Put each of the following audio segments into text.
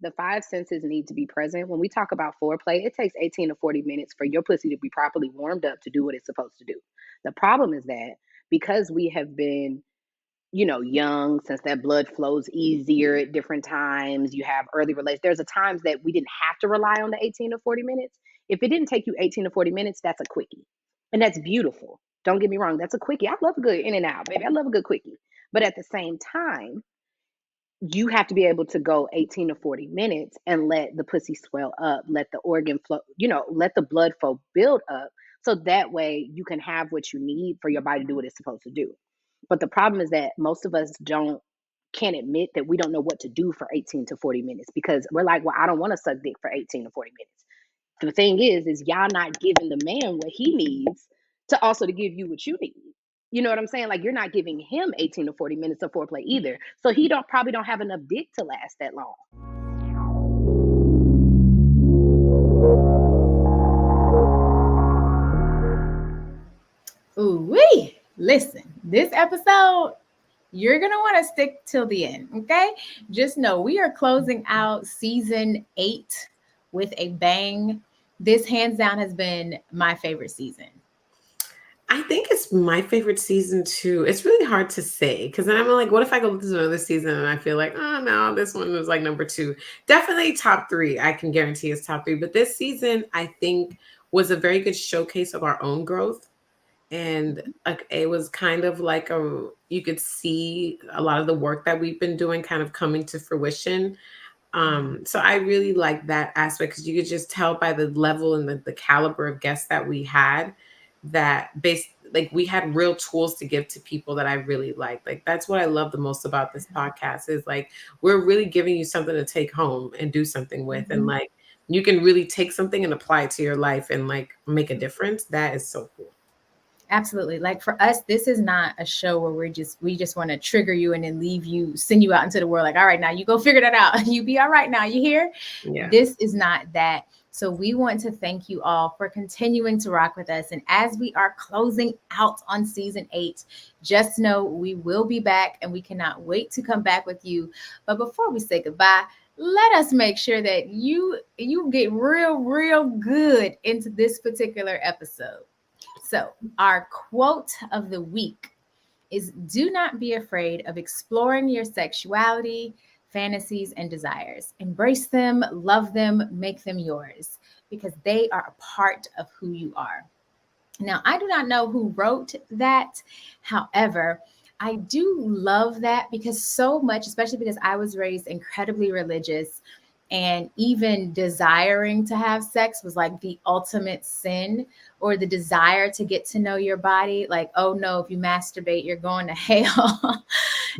The five senses need to be present. When we talk about foreplay, it takes 18 to 40 minutes for your pussy to be properly warmed up to do what it's supposed to do. The problem is that because we have been, young, since that blood flows easier at different times, you have early relations. There's a times that we didn't have to rely on the 18 to 40 minutes. If it didn't take you 18 to 40 minutes, that's a quickie. And that's beautiful. Don't get me wrong, that's a quickie. I love a good in and out, baby. I love a good quickie. But at the same time, you have to be able to go 18 to 40 minutes and let the pussy swell up, let the organ flow, let the blood flow build up. So that way you can have what you need for your body to do what it's supposed to do. But the problem is that most of us can't admit that we don't know what to do for 18 to 40 minutes because we're like, well, I don't want to suck dick for 18 to 40 minutes. The thing is y'all not giving the man what he needs to also to give you what you need. You know what I'm saying? Like you're not giving him 18 to 40 minutes of foreplay either. So he probably don't have enough dick to last that long. Ooh wee! Listen, this episode, you're going to want to stick till the end, okay? Just know we are closing out season 8 with a bang. This hands down has been my favorite season. I think it's my favorite season too. It's really hard to say because then I'm like, what if I go to another season and I feel like, oh no, this one was like number 2. Definitely top 3. I can guarantee it's top 3. But this season, I think, was a very good showcase of our own growth. And it was kind of like you could see a lot of the work that we've been doing kind of coming to fruition. So I really like that aspect because you could just tell by the level and the caliber of guests that we had that we had real tools to give to people that I really like. Like that's what I love the most about this podcast is like we're really giving you something to take home and do something with. And like you can really take something and apply it to your life and like make a difference. That is so cool. Absolutely. Like for us, this is not a show where we just want to trigger you and then send you out into the world. Like, all right, now you go figure that out. You be all right now. You hear? Yeah. This is not that. So we want to thank you all for continuing to rock with us. And as we are closing out on season 8, just know we will be back and we cannot wait to come back with you. But before we say goodbye, let us make sure that you get real good into this particular episode. So our quote of the week is, do not be afraid of exploring your sexuality, fantasies, and desires. Embrace them, love them, make them yours, because they are a part of who you are. Now, I do not know who wrote that. However, I do love that because so much, especially because I was raised incredibly religious, and even desiring to have sex was like the ultimate sin, or the desire to get to know your body. Like, oh no, if you masturbate, you're going to hell.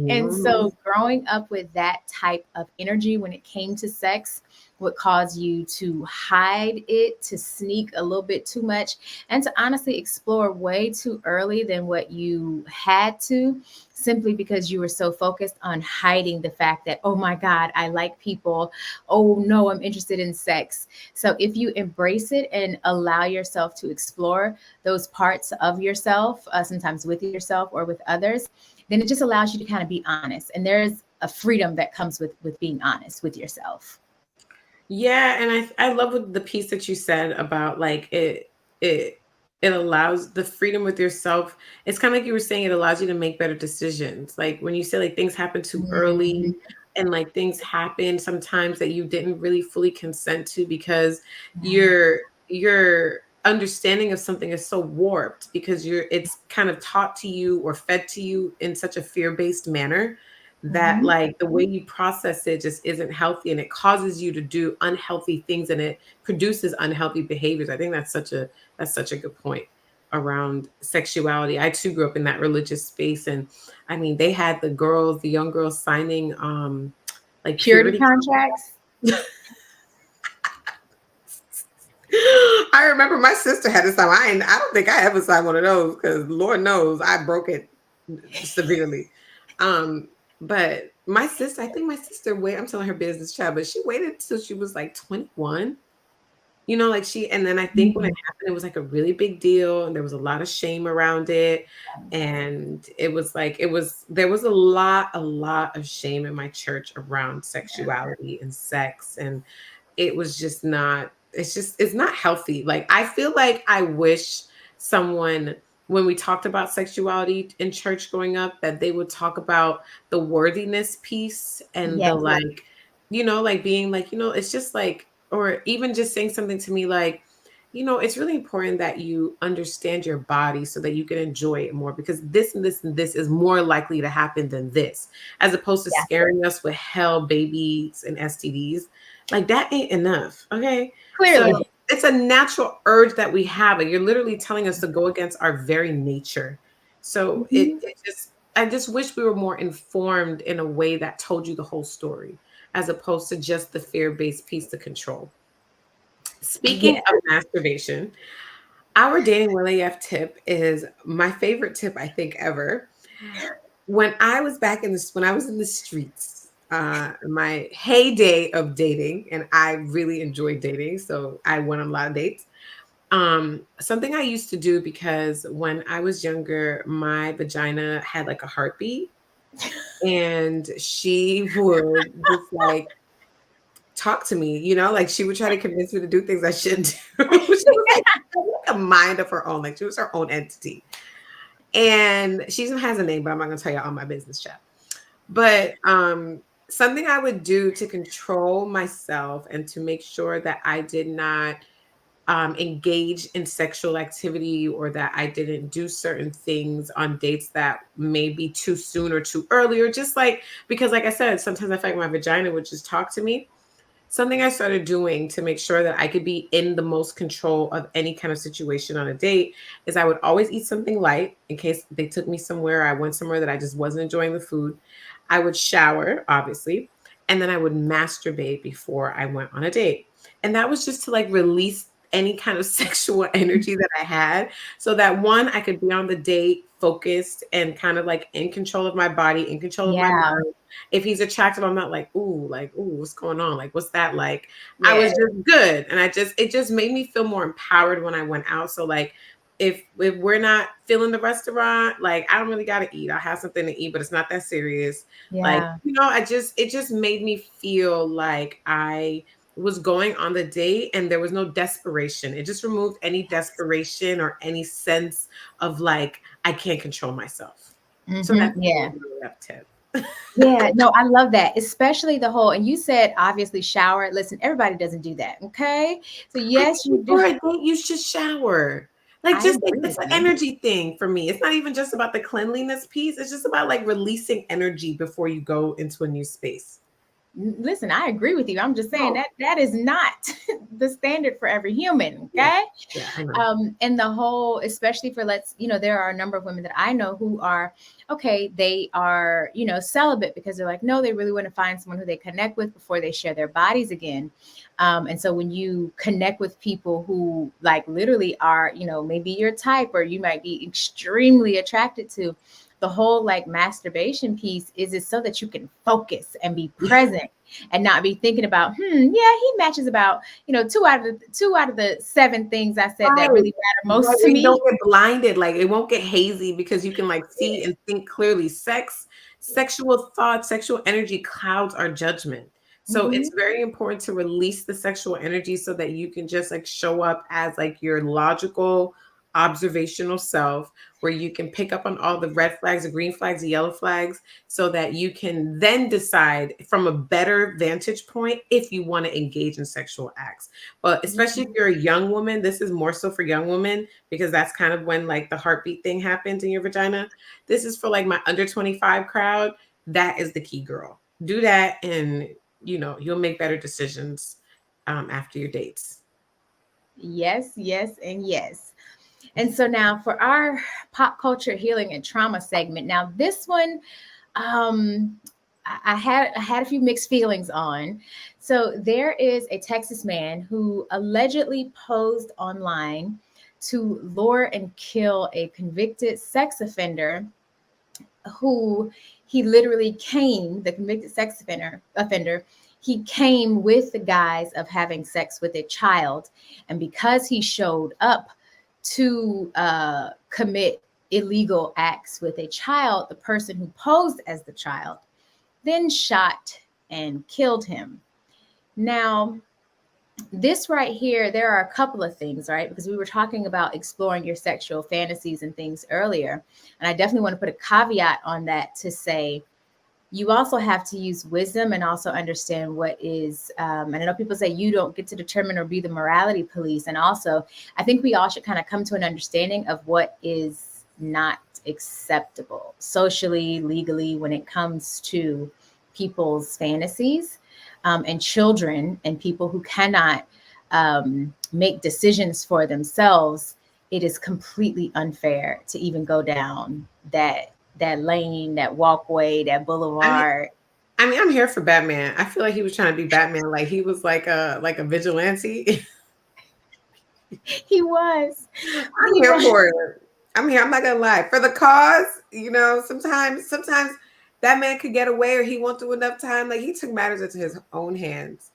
And so growing up with that type of energy when it came to sex would cause you to hide it, to sneak a little bit too much, and to honestly explore way too early than what you had to, simply because you were so focused on hiding the fact that, oh my God, I like people. Oh no, I'm interested in sex. So if you embrace it and allow yourself to explore those parts of yourself, sometimes with yourself or with others, then it just allows you to kind of be honest. And there's a freedom that comes with being honest with yourself. Yeah, and I love what the piece that you said about like it allows the freedom with yourself. It's kind of like you were saying, it allows you to make better decisions. Like when you say like things happen too early and like things happen sometimes that you didn't really fully consent to because your understanding of something is so warped because it's kind of taught to you or fed to you in such a fear-based manner that like the way you process it just isn't healthy, and it causes you to do unhealthy things and it produces unhealthy behaviors. I think that's such a good point around sexuality. I too grew up in that religious space, and I mean they had the young girls signing like Purity contracts. I remember my sister had to sign. I don't think I ever signed one of those because Lord knows I broke it severely. But I think my sister I'm telling her business child, but she waited till she was like 21, like and then I think when it happened, it was like a really big deal and there was a lot of shame around it. And it was like, there was a lot of shame in my church around sexuality and sex. And it was just not, it's not healthy. Like, I feel like I wish someone, when we talked about sexuality in church growing up, that they would talk about the worthiness piece and the Yes. like, like being like, it's just like, or even just saying something to me like, it's really important that you understand your body so that you can enjoy it more, because this and this and this is more likely to happen than this, as opposed to Yeah. scaring us with hell, babies, and STDs. Like, that ain't enough. Okay. So Clearly. it's a natural urge that we have. Like, you're literally telling us to go against our very nature. So Mhm. I just wish we were more informed in a way that told you the whole story, as opposed to just the fear-based piece to control. Speaking Yeah. of masturbation, our dating Will AF tip is my favorite tip, I think, ever. When I was when I was in the streets, my heyday of dating, and I really enjoyed dating, so I went on a lot of dates. Something I used to do, because when I was younger, my vagina had like a heartbeat, and she would just like talk to me, like she would try to convince me to do things I shouldn't do. She was like a mind of her own, like she was her own entity. And she has a name, but I'm not gonna tell you all my business, chat. But something I would do to control myself and to make sure that I did not engage in sexual activity, or that I didn't do certain things on dates that may be too soon or too early, or just like, because like I said, sometimes I feel like my vagina would just talk to me. Something I started doing to make sure that I could be in the most control of any kind of situation on a date is I would always eat something light in case they took me somewhere, I went somewhere that I just wasn't enjoying the food. I would shower, obviously, and then I would masturbate before I went on a date. And that was just to like release any kind of sexual energy that I had, so that one, I could be on the date focused and kind of like in control of my body, in control of my Yeah. mind. If he's attractive, I'm not like, ooh, what's going on? Like, what's that like? I was Yeah. just good. And it just made me feel more empowered when I went out. So like, if we're not feeling the restaurant, like I don't really gotta eat. I'll have something to eat, but it's not that serious. Like, Yeah. it just made me feel like I was going on the date and there was no desperation. It just removed any desperation or any sense of like I can't control myself. So that's Yeah. a left tip. Yeah, no, I love that, especially the whole, and you said obviously shower. Listen, everybody doesn't do that, okay? So I yes, you think do. before a date, you should shower. Like, I just like agree it's with an you. energy thing for me. It's not even just about the cleanliness piece. It's just about like releasing energy before you go into a new space. Listen, I agree with you. I'm just saying Oh, that that is not the standard for every human, yeah. okay? Yeah, I know. And the whole, especially for there are a number of women that I know who are okay, they are, celibate because they're like, no, they really want to find someone who they connect with before they share their bodies again. And so when you connect with people who like literally are, maybe your type or you might be extremely attracted to, the whole like masturbation piece is so that you can focus and be present and not be thinking about, yeah, he matches about, two out of the seven things I said that Right. really matter Right. most to And you me. don't get blinded. Like, it won't get hazy because you can like see and think clearly. Sexual thoughts, sexual energy clouds our judgment. So it's Mhm. very important to release the sexual energy so that you can just like show up as like your logical, observational self, where you can pick up on all the red flags, the green flags, the yellow flags, so that you can then decide from a better vantage point if you want to engage in sexual acts. But especially if you're a young woman, this is more so for young women, because that's kind of when like the heartbeat thing happens in your vagina. This is for like my under 25 crowd. That is the key, girl. Do that, and you'll make better decisions after your dates. Yes, yes, and yes. And so now for our pop culture healing and trauma segment. Now this one, um, I had a few mixed feelings on. So there is a Texas man who allegedly posed online to lure and kill a convicted sex offender who he literally caned, the convicted sex offender He came with the guise of having sex with a child. And because he showed up to commit illegal acts with a child, the person who posed as the child then shot and killed him. Now, this right here, there are a couple of things, right? Because we were talking about exploring your sexual fantasies and things earlier. And I definitely want to put a caveat on that to say, you also have to use wisdom and also understand what is, and I know people say you don't get to determine or be the morality police. And also, I think we all should kind of come to an understanding of what is not acceptable socially, legally, when it comes to people's fantasies, and children and people who cannot make decisions for themselves. It is completely unfair to even go down that lane, that walkway, that boulevard. I mean, I'm here for Batman. I feel like he was trying to be Batman, like he was like a vigilante. He was. I'm here for it. I'm here. I'm not gonna lie. For the cause, sometimes that man could get away or he won't do enough time. Like he took matters into his own hands.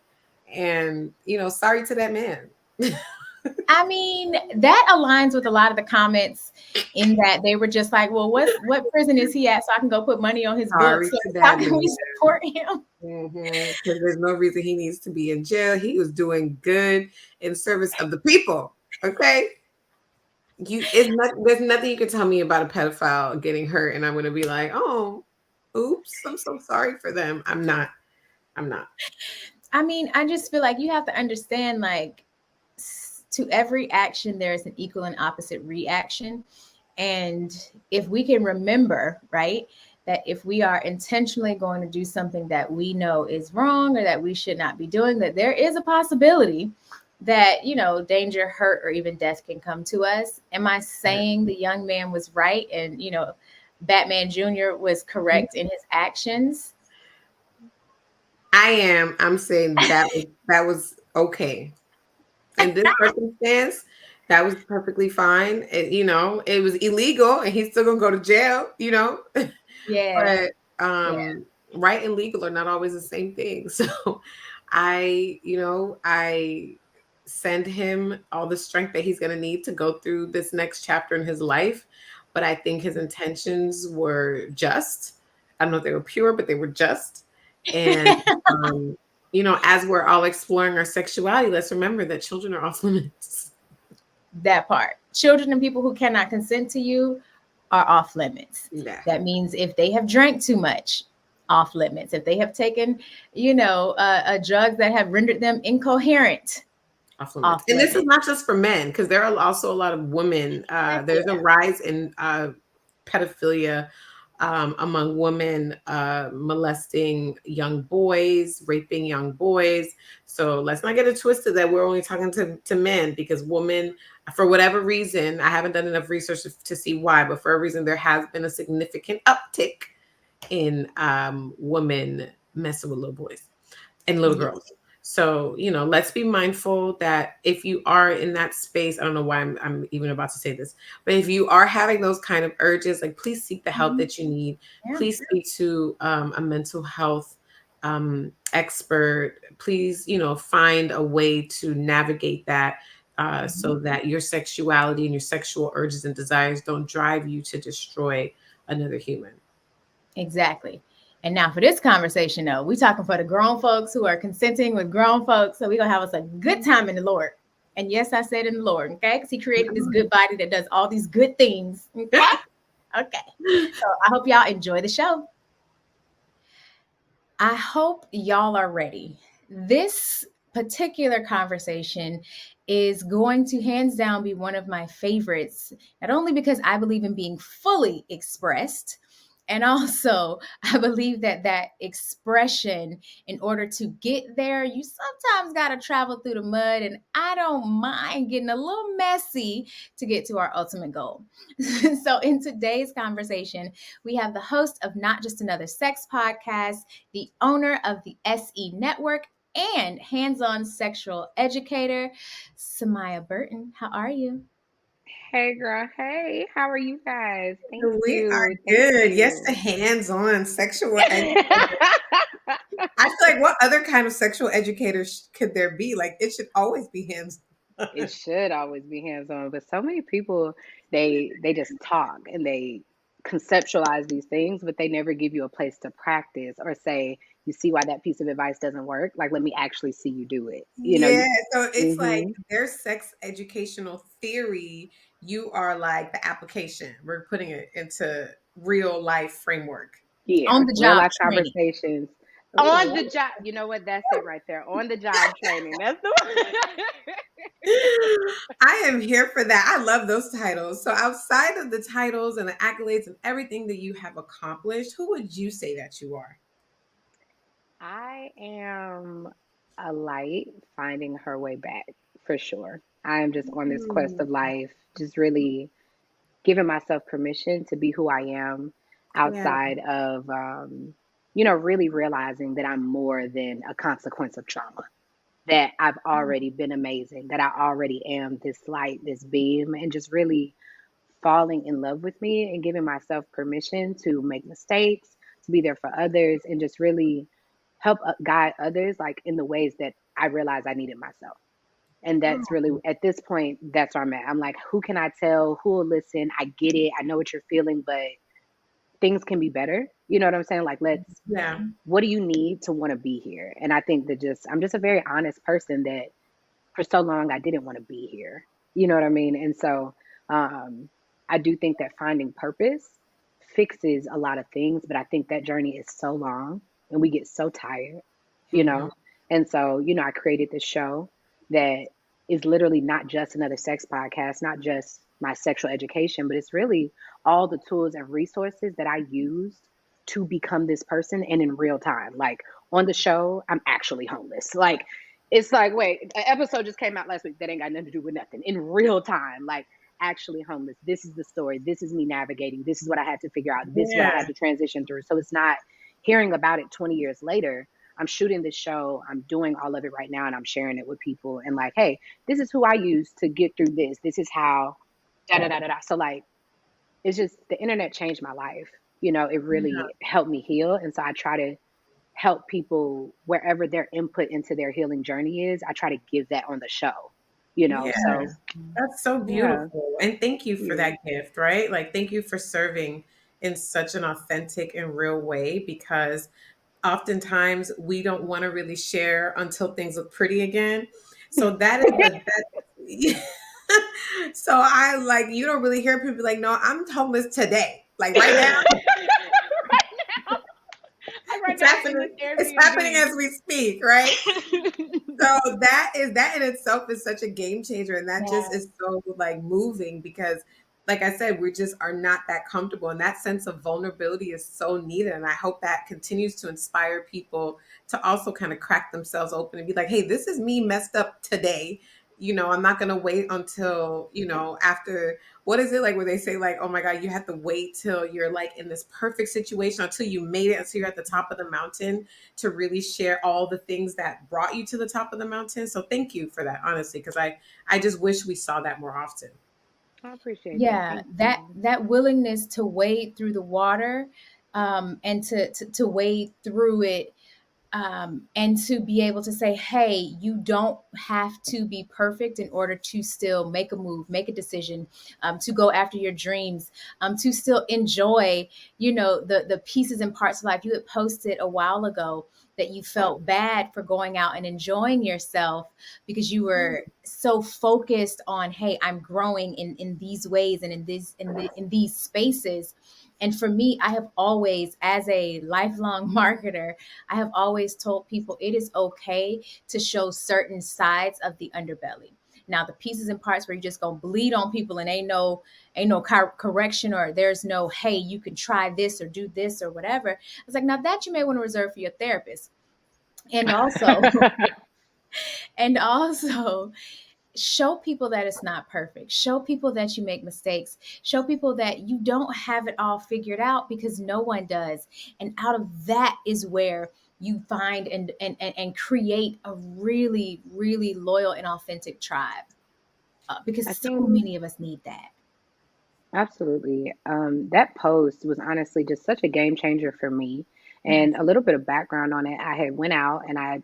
And sorry to that man. I mean, that aligns with a lot of the comments in that they were just like, well, what prison is he at so I can go put money on his books? So how can we support him? Because there's no reason he needs to be in jail. He was doing good in service of the people. Okay. There's nothing you can tell me about a pedophile getting hurt and I'm going to be like, oh, oops, I'm so sorry for them. I'm not. I mean, I just feel like you have to understand, like, to every action, there's an equal and opposite reaction. And if we can remember, right, that if we are intentionally going to do something that we know is wrong or that we should not be doing, that there is a possibility that, danger, hurt, or even death can come to us. Am I saying the young man was right and, Batman Jr. was correct in his actions? I am. I'm saying that was okay. In this circumstance, that was perfectly fine. It was illegal and he's still gonna go to jail, Yeah. But right and legal are not always the same thing. So I send him all the strength that he's gonna need to go through this next chapter in his life. But I think his intentions were just. I don't know if they were pure, but they were just. And as we're all exploring our sexuality, let's remember that children are off limits. That part. Children and people who cannot consent to you are off limits. Yeah. That means if they have drank too much, off limits. If they have taken, a drug that have rendered them incoherent, off limits. And this is not just for men, because there are also a lot of women. There's a rise in pedophilia among women, molesting young boys, raping young boys. So let's not get it twisted that we're only talking to men, because women, for whatever reason, I haven't done enough research to see why, but for a reason, there has been a significant uptick in women messing with little boys and little girls. So, let's be mindful that if you are in that space, I don't know why I'm even about to say this, but if you are having those kind of urges, like, please seek the help that you need. Yeah. Please speak to a mental health expert. Please, find a way to navigate that so that your sexuality and your sexual urges and desires don't drive you to destroy another human. Exactly. And now for this conversation, though, we're talking for the grown folks who are consenting with grown folks. So we're going to have us a good time in the Lord. And yes, I said in the Lord, okay? Because he created this good body that does all these good things. Okay? Okay. So I hope y'all enjoy the show. I hope y'all are ready. This particular conversation is going to hands down be one of my favorites, not only because I believe in being fully expressed, and also, I believe that expression, in order to get there, you sometimes got to travel through the mud, and I don't mind getting a little messy to get to our ultimate goal. So in today's conversation, we have the host of Not Just Another Sex Podcast, the owner of the SE Network, and hands-on sexual educator, Samia Burton. How are you? Hey, girl. Hey, how are you guys? Thank you. We are good. Yes, the hands-on sexual educator. I I feel like what other kind of sexual educators could there be? Like it should always be hands on. It should always be hands on, but so many people they just talk and they conceptualize these things, but they never give you a place to practice or say, you see why that piece of advice doesn't work? Like, let me actually see you do it. You know. Yeah, so it's like Mm-hmm. their sex educational theory, you are like the application. We're putting it into real life framework. Yeah, On the real job life training. conversations on Ooh. the job. You know what? That's it right there. On the job training. That's the one. I am here for that. I love those titles. So outside of the titles and the accolades and everything that you have accomplished, who would you say that you are? I am a light finding her way back for sure. I am just on this quest Mm, of life, just really giving myself permission to be who I am yeah. outside of, really realizing that I'm more than a consequence of trauma, that I've already been amazing, that I already am this light, this beam, and just really falling in love with me and giving myself permission to make mistakes, to be there for others, and just really help guide others like in the ways that I realize I needed myself. And that's really Oh, at this point, that's where I'm at. I'm like, who can I tell? Who will listen? I get it. I know what you're feeling, but things can be better. You know what I'm saying? Like, yeah. what do you need to want to be here? And I think that I'm just a very honest person that for so long I didn't want to be here. You know what I mean? And so um, I do think that finding purpose fixes a lot of things, but I think that journey is so long and we get so tired, you Mhm. know? And so, I created this show that is literally not just another sex podcast, not just my sexual education, but it's really all the tools and resources that I used to become this person and in real time. Like on the show, I'm actually homeless. Like it's like, wait, an episode just came out last week that ain't got nothing to do with nothing in real time. Like, actually homeless. This is the story. This is me navigating. This is what I had to figure out. This is what I had Yeah. to transition through. So it's not hearing about it 20 years later. I'm shooting this show. I'm doing all of it right now and I'm sharing it with people. And like, hey, this is who I use to get through this. This is how da da da da da. So like, it's just the internet changed my life. It Yeah. really helped me heal. And so I try to help people wherever their input into their healing journey is. I try to give that on the show, Yeah. So That's so yeah, beautiful. And thank you for yeah. that gift, right? Like, thank you for serving in such an authentic and real way because oftentimes we don't want to really share until things look pretty again. So that is a that so I like you don't really hear people be like, no, I'm homeless today. Like right now, Right it's now I'm in this happening, it's happening as we speak, right? Airbnb. So that in itself is such a game changer, and that just Yeah. is so like moving because, like I said, we just are not that comfortable, and that sense of vulnerability is so needed. And I hope that continues to inspire people to also kind of crack themselves open and be like, "Hey, this is me messed up today." I'm not going to wait until after what is it like where they say like, "Oh my God, you have to wait till you're like in this perfect situation until you made it, until you're at the top of the mountain." To really share all the things that brought you to the top of the mountain. So thank you for that, honestly, because I just wish we saw that more often. I appreciate that. Yeah, Thank that you. that willingness to wade through the water, and to wade through it, and to be able to say, hey, you don't have to be perfect in order to still make a move, make a decision, to go after your dreams, to still enjoy, the pieces and parts of life. You had posted a while ago that you felt bad for going out and enjoying yourself because you were so focused on, hey, I'm growing in these ways and in these spaces. And for me, I have always, as a lifelong marketer, I have always told people it is okay to show certain sides of the underbelly. Now, the pieces and parts where you're just gonna bleed on people and ain't no correction, or there's no, hey, you can try this or do this or whatever. I was like, now that you may want to reserve for your therapist. And also, and also show people that it's not perfect. Show people that you make mistakes. Show people that you don't have it all figured out, because no one does. And out of that is where you find and create a really, really loyal and authentic tribe, because I so think many of us need that. absolutely. That post was honestly just such a game changer for me. And a little bit of background on it, I had went out and I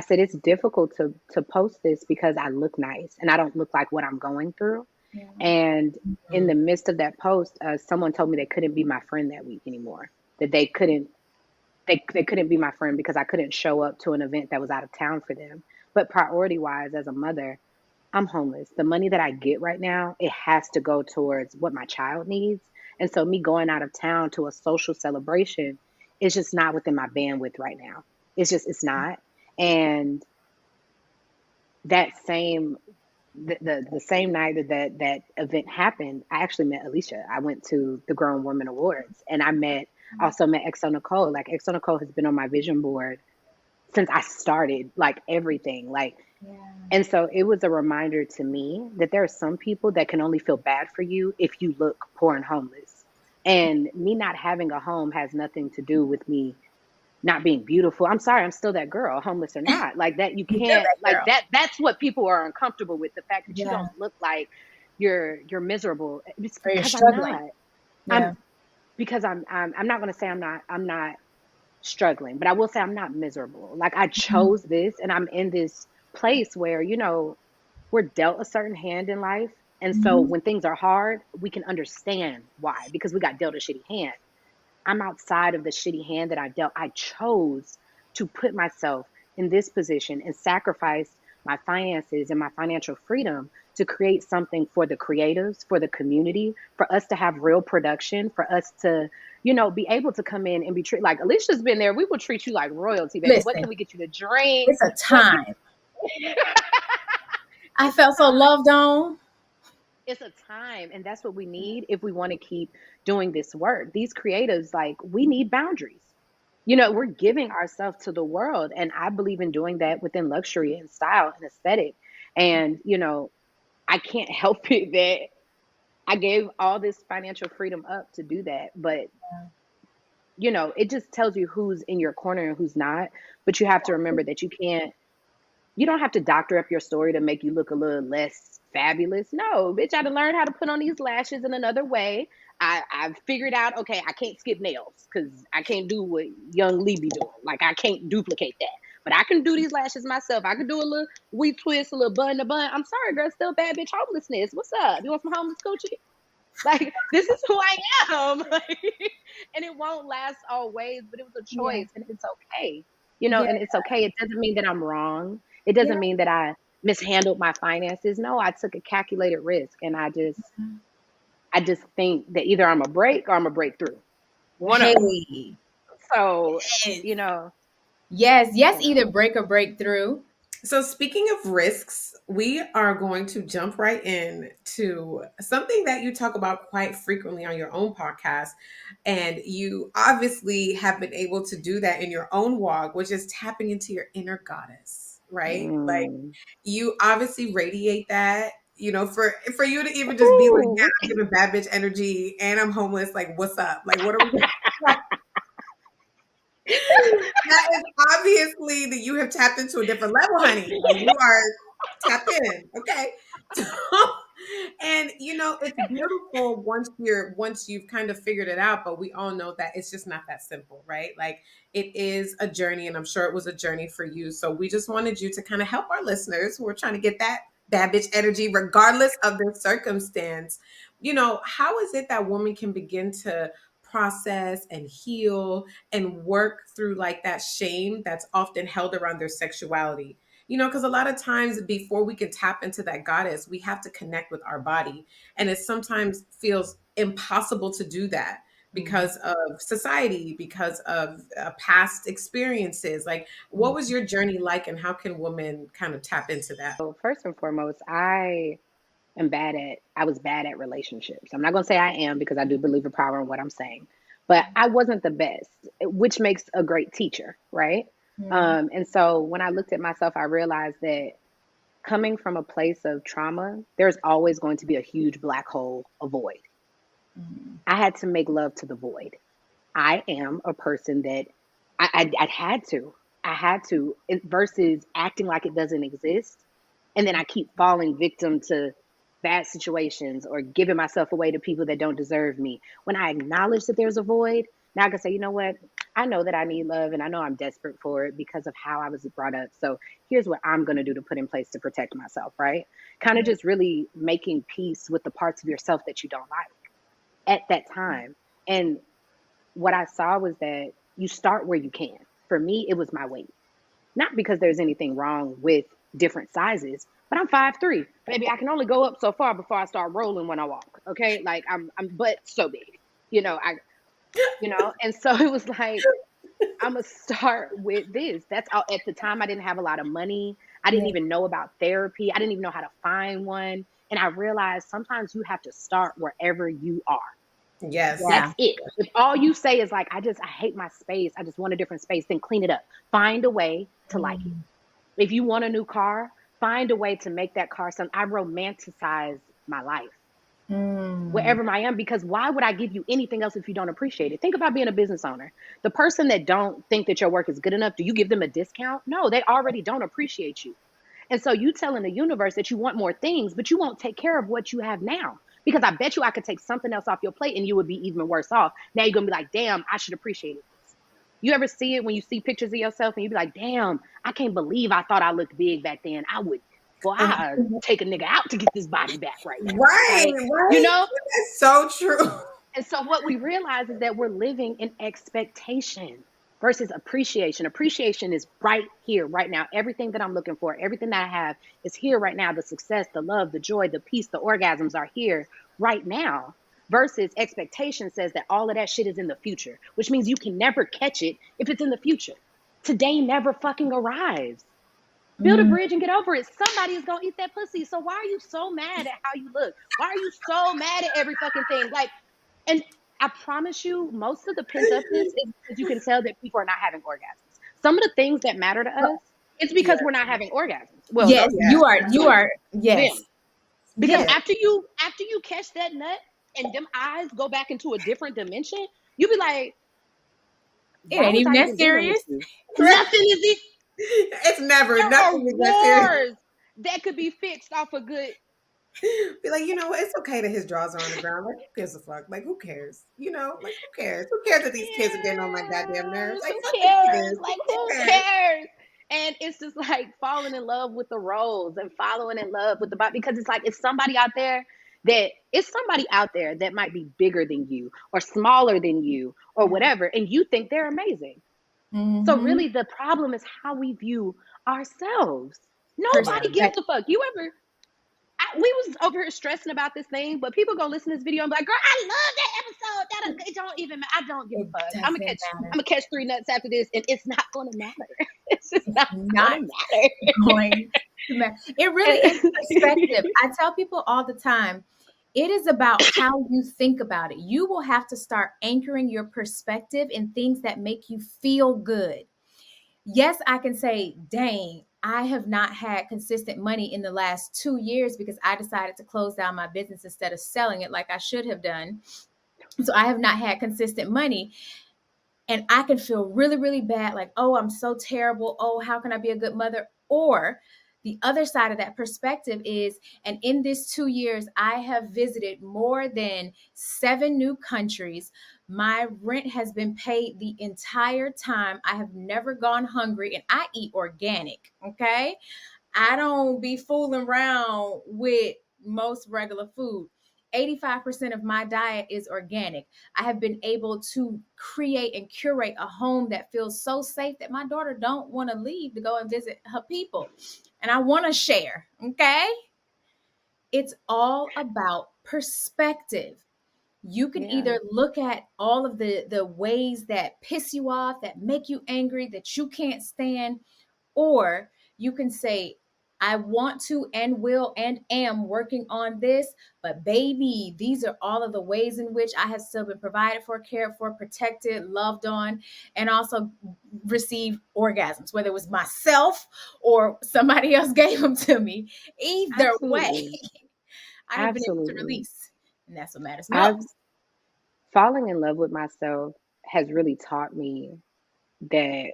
said it's difficult to post this because I look nice and I don't look like what I'm going through. Yeah. And in the midst of that post, someone told me they couldn't be my friend that week anymore. That they couldn't be my friend because I couldn't show up to an event that was out of town for them. But priority wise, as a mother, I'm homeless. The money that I get right now, it has to go towards what my child needs. And so me going out of town to a social celebration is just not within my bandwidth right now. It's not. And that same the same night that event happened, I actually met Alicia. I went to the Grown Woman Awards and also met Exo Nicole. Like Exo Nicole has been on my vision board since I started, like everything. Like, Yeah. and so it was a reminder to me that there are some people that can only feel bad for you if you look poor and homeless. And me not having a home has nothing to do with me not being beautiful. I'm sorry, I'm still that girl, homeless or not. Like that, you You feel can't that like girl. that's what people are uncomfortable with, the fact that you Yeah. don't look like you're miserable. It's Or you're because I'm struggling. not. Yeah. I'm because I'm not going to say I'm not struggling, but I will say I'm not miserable. Like I chose this and I'm in this place where, we're dealt a certain hand in life. And so Mhm. when things are hard, we can understand why, because we got dealt a shitty hand. I'm outside of the shitty hand that I dealt. I chose to put myself in this position and sacrifice my finances and my financial freedom to create something for the creatives, for the community, for us to have real production, for us to, be able to come in and be treated like Alicia's been there. We will treat you like royalty, baby. What Listen, can we get you to drink? it's a What can time. I felt so loved on. It's a time, and that's what we need if we want to keep doing this work. These creatives, like, we need boundaries. We're giving ourselves to the world, and I believe in doing that within luxury and style and aesthetic. And I can't help it that I gave all this financial freedom up to do that. But it just tells you who's in your corner and who's not. But you have to remember that you don't have to doctor up your story to make you look a little less fabulous. No, bitch, I had to learn how to put on these lashes in another way. I've figured out, okay, I can't skip nails because I can't do what young Lee be doing. Like, I can't duplicate that. But I can do these lashes myself. I can do a little wee twist, a little bun to bun. I'm sorry, girl, still bad bitch homelessness. What's up? You want some homeless coochie? Like, this is who I am. And it won't last always, but it was a Yeah. choice and it's okay. Yeah. And it's okay. It doesn't mean that I'm wrong. It Yeah. doesn't mean that I mishandled my finances. No, I took a calculated risk and I just think that either I'm a break or I'm a breakthrough. One of them. Hey. So, Yes. you know, Yes. Yes. you know. Either break or break through. So, speaking of risks, we are going to jump right in to something that you talk about quite frequently on your own podcast. And you obviously have been able to do that in your own walk, which is tapping into your inner goddess, right? Like, Mm. you obviously radiate that. For you to even just be like, yeah, Ooh. I'm giving bad bitch energy and I'm homeless. Like, what's up? Like, what are we doing? That is obviously that you have tapped into a different level, honey. Like, you are tapped in. Okay. And it's beautiful once you've kind of figured it out, but we all know that it's just not that simple, right? Like, it is a journey, and I'm sure it was a journey for you. So we just wanted you to kind of help our listeners who are trying to get that bad bitch energy regardless of their circumstance. How is it that women can begin to process and heal and work through like that shame that's often held around their sexuality? Because a lot of times before we can tap into that goddess, we have to connect with our body. And it sometimes feels impossible to do that because of society, because of past experiences. Like, what was your journey like, and how can women kind of tap into that? So first and foremost, I was bad at relationships. I'm not going to say I am because I do believe in power in what I'm saying, but I wasn't the best, which makes a great teacher, right? Mhm. And so when I looked at myself, I realized that coming from a place of trauma, there's always going to be a huge black hole, a void. Mhm. I had to make love to the void. I am a person that I had to. I had to, versus acting like it doesn't exist. And then I keep falling victim to bad situations or giving myself away to people that don't deserve me. When I acknowledge that there's a void, now I can say, you know what? I know that I need love and I know I'm desperate for it because of how I was brought up. So here's what I'm going to do to put in place to protect myself, right? Kind of just really making peace with the parts of yourself that you don't like at that time. And what I saw was that you start where you can. For me, it was my weight. Not because there's anything wrong with different sizes, but I'm 5'3". Baby, I can only go up so far before I start rolling when I walk. Okay. Like I'm but so big. And so it was like, I'm gonna start with this. That's all. At the time, I didn't have a lot of money. I didn't even know about therapy. I didn't even know how to find one. And I realized sometimes you have to start wherever you are. Yes. Yeah. That's it. If all you say is like, I hate my space, I just want a different space, then clean it up. Find a way to like it. If you want a new car, find a way to make that car something. I romanticize my life wherever I am, because why would I give you anything else if you don't appreciate it? Think about being a business owner. The person that don't think that your work is good enough, do you give them a discount? No, they already don't appreciate you. And so you telling the universe that you want more things, but you won't take care of what you have now. Because I bet you I could take something else off your plate and you would be even worse off. Now you're going to be like, damn, I should appreciate this. You ever see it when you see pictures of yourself and you be like, damn, I can't believe I thought I looked big back then. I take a nigga out to get this body back right now. Right, Like, right. That's so true. And so what we realize is that we're living in expectation versus appreciation. Appreciation is right here, right now. Everything that I'm looking for, everything that I have is here right now. The success, the love, the joy, the peace, the orgasms are here right now. Versus expectation says that all of that shit is in the future, which means you can never catch it if it's in the future. Today never fucking arrives. Build a bridge and get over it. Somebody is going to eat that pussy. So why are you so mad at how you look? Why are you so mad at every fucking thing? Like, and I promise you, most of the pent upness is because you can tell that people are not having orgasms. Some of the things that matter to us, it's because we're not having orgasms. Well, Yes, you are. Yes. them. Because Yes. after you catch that nut and them eyes go back into a different dimension, you be like, It ain't even that serious. Nothing is it. It's never There are nothing is that serious. wars that could be fixed off a good. Be like, you know what? It's okay that his drawers are on the ground. Like, who gives a fuck? Like, who cares? You know, like, who cares? Who cares that these kids are getting on my goddamn nerves? Like, Who fuck the cares? kids. Like, Who who cares? cares? And it's just like falling in love with the roles and following in love with the body, because it's like it's somebody out there that might be bigger than you or smaller than you or whatever, and you think they're amazing. So really the problem is how we view ourselves. Nobody gives a fuck. We was over here stressing about this thing, but people go listen to this video and be like, girl, I love that episode. It don't even matter. I don't give a fuck. I'm gonna catch 3 nuts after this, and it's not gonna matter. It's just not gonna matter. Going to matter. It really is perspective. I tell people all the time, it is about how you think about it. You will have to start anchoring your perspective in things that make you feel good. Yes, I can say, dang, I have not had consistent money in the last 2 years because I decided to close down my business instead of selling it like I should have done. So I have not had consistent money. And I can feel really, really bad. Like, oh, I'm so terrible. Oh, how can I be a good mother? Or the other side of that perspective is, and in this 2 years, I have visited more than 7 new countries. My rent has been paid the entire time. I have never gone hungry, and I eat organic. Okay. I don't be fooling around with most regular food. 85% of my diet is organic. I have been able to create and curate a home that feels so safe that my daughter don't want to leave to go and visit her people. And I want to share, okay? It's all about perspective. You can either look at all of the ways that piss you off, that make you angry, that you can't stand, or you can say, I want to and will and am working on this, but baby, these are all of the ways in which I have still been provided for, cared for, protected, loved on, and also received orgasms, whether it was myself or somebody else gave them to me. Either way, I have been able to release, and that's what matters most. Falling in love with myself has really taught me that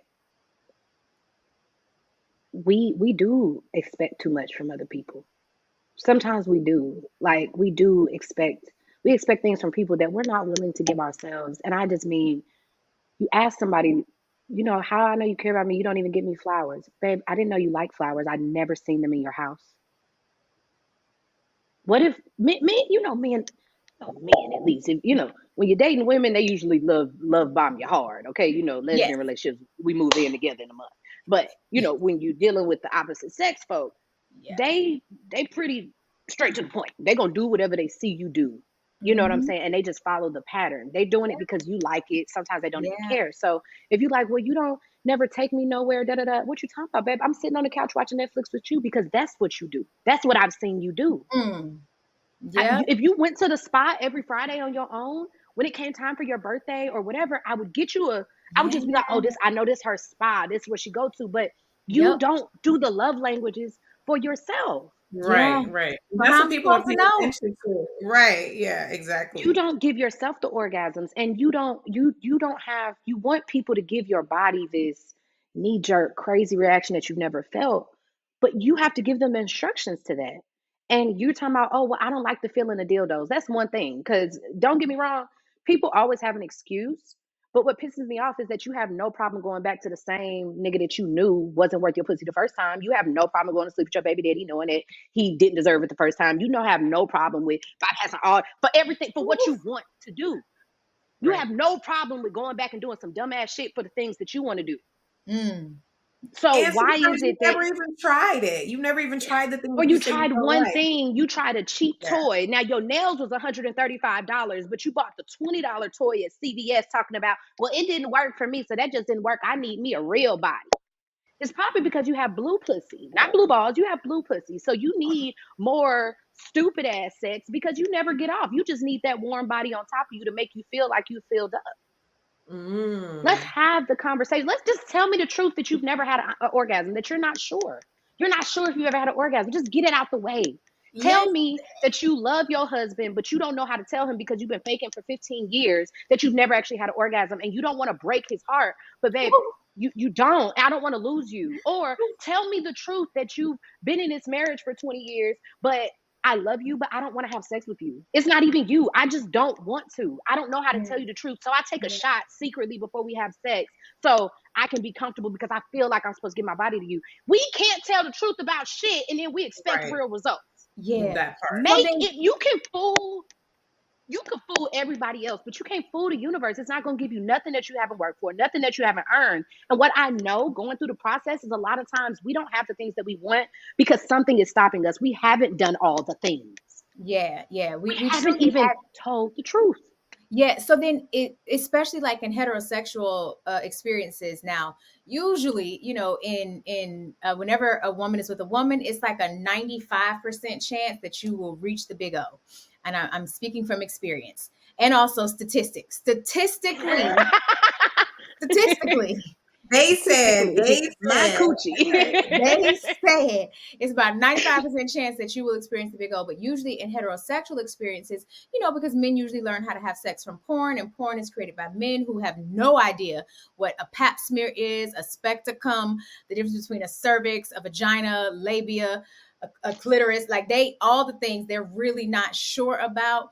we do expect too much from other people. Sometimes we do. Like we expect things from people that we're not willing to give ourselves. And I just mean You ask somebody, how I know you care about me, you don't even give me flowers. Babe, I didn't know you like flowers. I'd never seen them in your house. What if men, oh men at least, if when you're dating women, they usually love bomb you hard. Okay, Yes. lesbian relationships, we move in together in a month. But when you're dealing with the opposite sex folk, Yeah. they pretty straight to the point. They're gonna do whatever they see you do. You know what I'm Mhm. saying? And they just follow the pattern. They're doing it because you like it. Sometimes they don't even Yeah. care. So if you like, well, you don't never take me nowhere, da da da. What you talking about, babe? I'm sitting on the couch watching Netflix with you because that's what you do. That's what I've seen you do. Mm. Yeah. If you went to the spot every Friday on your own, when it came time for your birthday or whatever, I would get you I would Yeah. just be like, oh, I know this her spa. This is where she go to. But you Yep. don't do the love languages for yourself. Yeah. Right, right. But That's how what am I people are supposed to paying know? attention to. Right. Yeah, You exactly. don't give yourself the orgasms, and you don't have, you want people to give your body this knee-jerk crazy reaction that you've never felt, but you have to give them instructions to that. And you're talking about, oh, well, I don't like the feeling of dildos. That's one thing, because don't get me wrong, people always have an excuse. But what pisses me off is that you have no problem going back to the same nigga that you knew wasn't worth your pussy the first time. You have no problem going to sleep with your baby daddy knowing that he didn't deserve it the first time. Have no problem with bypassing all for everything for what you want to do. You Right. have no problem with going back and doing some dumbass shit for the things that you want to do. Mm. So And why sometimes is you it that, never even tried it. You never even tried the things or you you said you tried don't one like. thing, you tried a cheap Yeah. toy. Now your nails was $135, but you bought the $20 toy at CVS talking about, well, it didn't work for me, so that just didn't work. I need me a real body. It's probably because you have blue pussy, not blue balls. You have blue pussy. So you need more stupid ass sex because you never get off. You just need that warm body on top of you to make you feel like you filled up. Let's Mm. have the conversation. Let's just tell me the truth that you've never had an orgasm, that you're not sure. You're not sure if you've ever had an orgasm. Just get it out the way. Let Tell me that you love your husband, but you don't know how to tell him because you've been faking for 15 years that you've never actually had an orgasm and you don't want to break his heart. But babe, you don't. I don't want to lose you. Or tell me the truth that you've been in this marriage for 20 years, but I love you, but I don't want to have sex with you. It's not even you. I just don't want to. I don't know how to tell you the truth. So I take a shot secretly before we have sex so I can be comfortable because I feel like I'm supposed to give my body to you. We can't tell the truth about shit and then we expect Right. real results. Yeah. That part. So Make then it, you can fool everybody else, but you can't fool the universe. It's not going to give you nothing that you haven't worked for, nothing that you haven't earned. And what I know going through the process is a lot of times we don't have the things that we want because something is stopping us. We haven't done all the things. yeah. We We haven't truly even have. told the truth. Yeah, so then it, especially like in heterosexual experiences now, usually, in whenever a woman is with a woman, it's like a 95% chance that you will reach the big O. And I'm speaking from experience and also statistics. Statistically, They said, Statistically, my coochie. okay. they said it's about 95% chance that you will experience the big O. But usually in heterosexual experiences, because men usually learn how to have sex from porn, and porn is created by men who have no idea what a pap smear is, a spectacum, the difference between a cervix, a vagina, labia, a clitoris, like all the things they're really not sure about.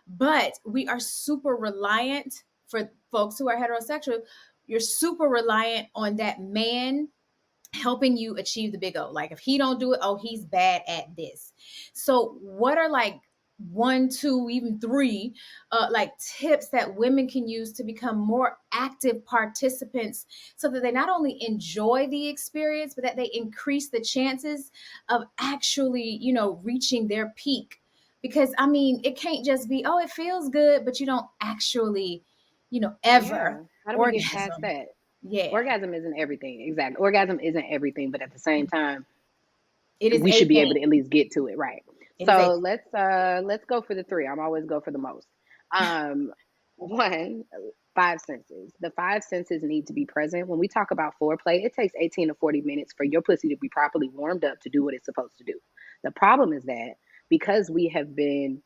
But we are super reliant for folks who are heterosexual. You're super reliant on that man helping you achieve the big O. Like if he don't do it, oh, he's bad at this. So what are like one, two, even three, like tips that women can use to become more active participants so that they not only enjoy the experience, but that they increase the chances of actually, reaching their peak? Because I mean, it can't just be, oh, it feels good, but you don't actually, Yeah. ever How do we get past orgasm. that? Yeah, Orgasm isn't everything. Exactly. Orgasm isn't everything, but at the same time, it is we a should be able thing. to at least get to it, right? It is a So let's go for the three. I'm always go for the most. Um, one, five senses. The five senses need to be present. When we talk about foreplay, it takes 18 to 40 minutes for your pussy to be properly warmed up to do what it's supposed to do. The problem is that because we have been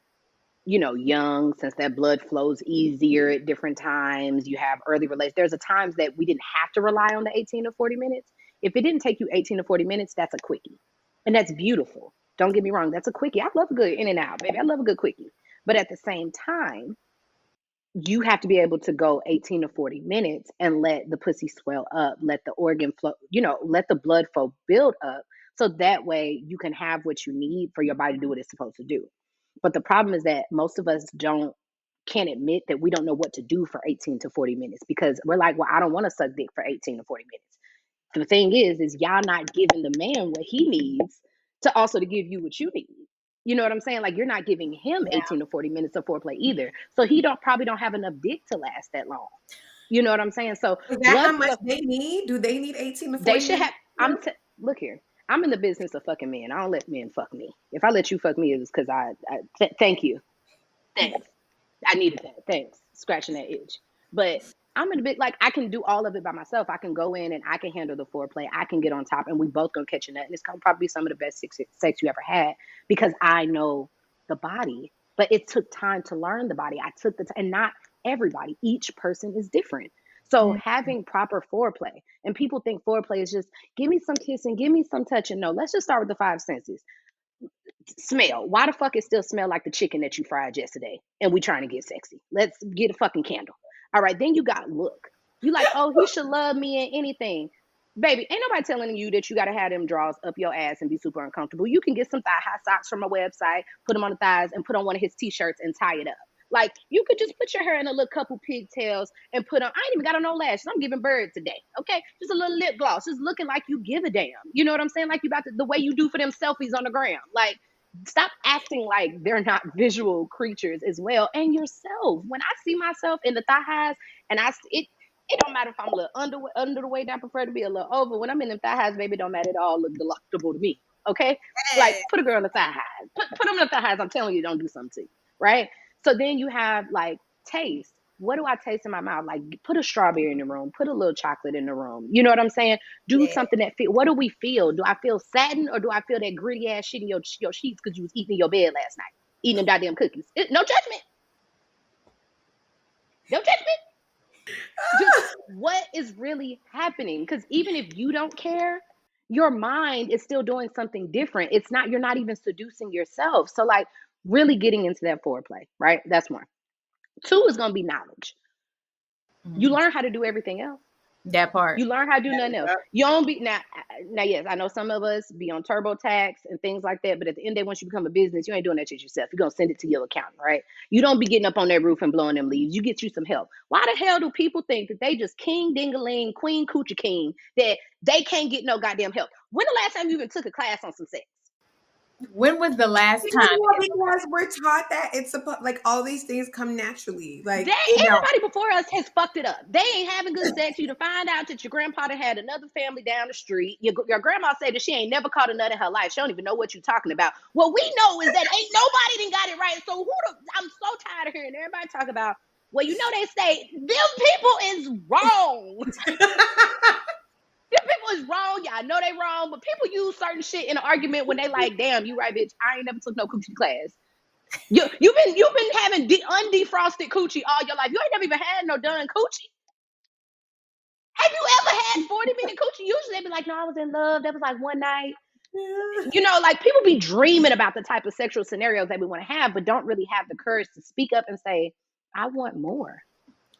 young, since that blood flows easier at different times, you have early relations. There's a times that we didn't have to rely on the 18 to 40 minutes. If it didn't take you 18 to 40 minutes, that's a quickie. And that's beautiful. Don't get me wrong, that's a quickie. I love a good in and out, baby. I love a good quickie. But at the same time, you have to be able to go 18 to 40 minutes and let the pussy swell up, let the organ flow, let the blood flow build up. So that way you can have what you need for your body to do what it's supposed to do. But the problem is that most of us can't admit that we don't know what to do for 18 to 40 minutes because we're like, well, I don't want to suck dick for 18 to 40 minutes. The thing is y'all not giving the man what he needs to also to give you what you need. You know what I'm saying? Like you're not giving him Yeah. 18 to 40 minutes of foreplay either. So he probably don't have enough dick to last that long. You know what I'm saying? So Is that how much they need? Do they need 18 to 40 they should minutes? have. Look here. I'm in the business of fucking men. I don't let men fuck me. If I let you fuck me, it was because thank you. Thanks. I needed that. Thanks. Scratching that itch. But I'm in a bit like I can do all of it by myself. I can go in and I can handle the foreplay. I can get on top and we both gonna catch a nut. And it's gonna probably be some of the best sex you ever had because I know the body. But it took time to learn the body. I took the time, and not everybody. Each person is different. So having proper foreplay, and people think foreplay is just give me some kissing, give me some touching. No, let's just start with the five senses. Smell. Why the fuck it still smell like the chicken that you fried yesterday and we trying to get sexy? Let's get a fucking candle. All right, then you got look. You like, oh, he should love me in anything. Baby, ain't nobody telling you that you got to have them drawers up your ass and be super uncomfortable. You can get some thigh-high socks from a website, put them on the thighs, and put on one of his t-shirts and tie it up. Like, you could just put your hair in a little couple pigtails and put on, I ain't even got on no lashes. I'm giving bird today, okay? Just a little lip gloss, just looking like you give a damn. You know what I'm saying? Like you about to, the way you do for them selfies on the ground. Like, stop acting like they're not visual creatures as well. And yourself. When I see myself in the thigh highs, and it don't matter if I'm a little under the weight. I prefer to be a little over. When I'm in the thigh highs, baby, it don't matter. It all look delectable to me. Okay, like put a girl in the thigh highs. Put them in the thigh highs. I'm telling you, don't do something to you, right? So then you have like taste. What do I taste in my mouth? Like put a strawberry in the room, put a little chocolate in the room. You know what I'm saying? Do something that feel. What do we feel? Do I feel satin or do I feel that gritty ass shit in your sheets because you was eating in your bed last night, eating them goddamn cookies? No judgment. No judgment. Just what is really happening? Because even if you don't care, your mind is still doing something different. It's not, you're not even seducing yourself. So like really getting into that foreplay, right? That's one. Two is going to be knowledge. You learn how to do everything else. That part. You learn how to do nothing else. You don't be now. Yes, I know some of us be on TurboTax and things like that. But at the end of the day, once you become a business, you ain't doing that shit yourself. You're gonna send it to your accountant, right? You don't be getting up on that roof and blowing them leaves. You get you some help. Why the hell do people think that they just king dingaling, queen coochie king, that they can't get no goddamn help? When the last time you even took a class on some sex? When was the last time? Because we're taught that it's supposed like all these things come naturally. Like everybody before us has fucked it up. They ain't having good sex. You to find out that your grandpa had another family down the street. Your grandma said that she ain't never caught a nut in her life. She don't even know what you're talking about. What we know is that ain't nobody done got it right. So I'm so tired of hearing everybody talk about. Well, you know they say them people is wrong. Them people is wrong. Y'all know they wrong, but people use certain shit in an argument when they like, damn, you right, bitch. I ain't never took no coochie class. You've been having undefrosted coochie all your life. You ain't never even had no done coochie. Have you ever had 40-minute coochie? Usually they be like, no, I was in love. That was like one night. You know, like people be dreaming about the type of sexual scenarios that we want to have, but don't really have the courage to speak up and say, I want more.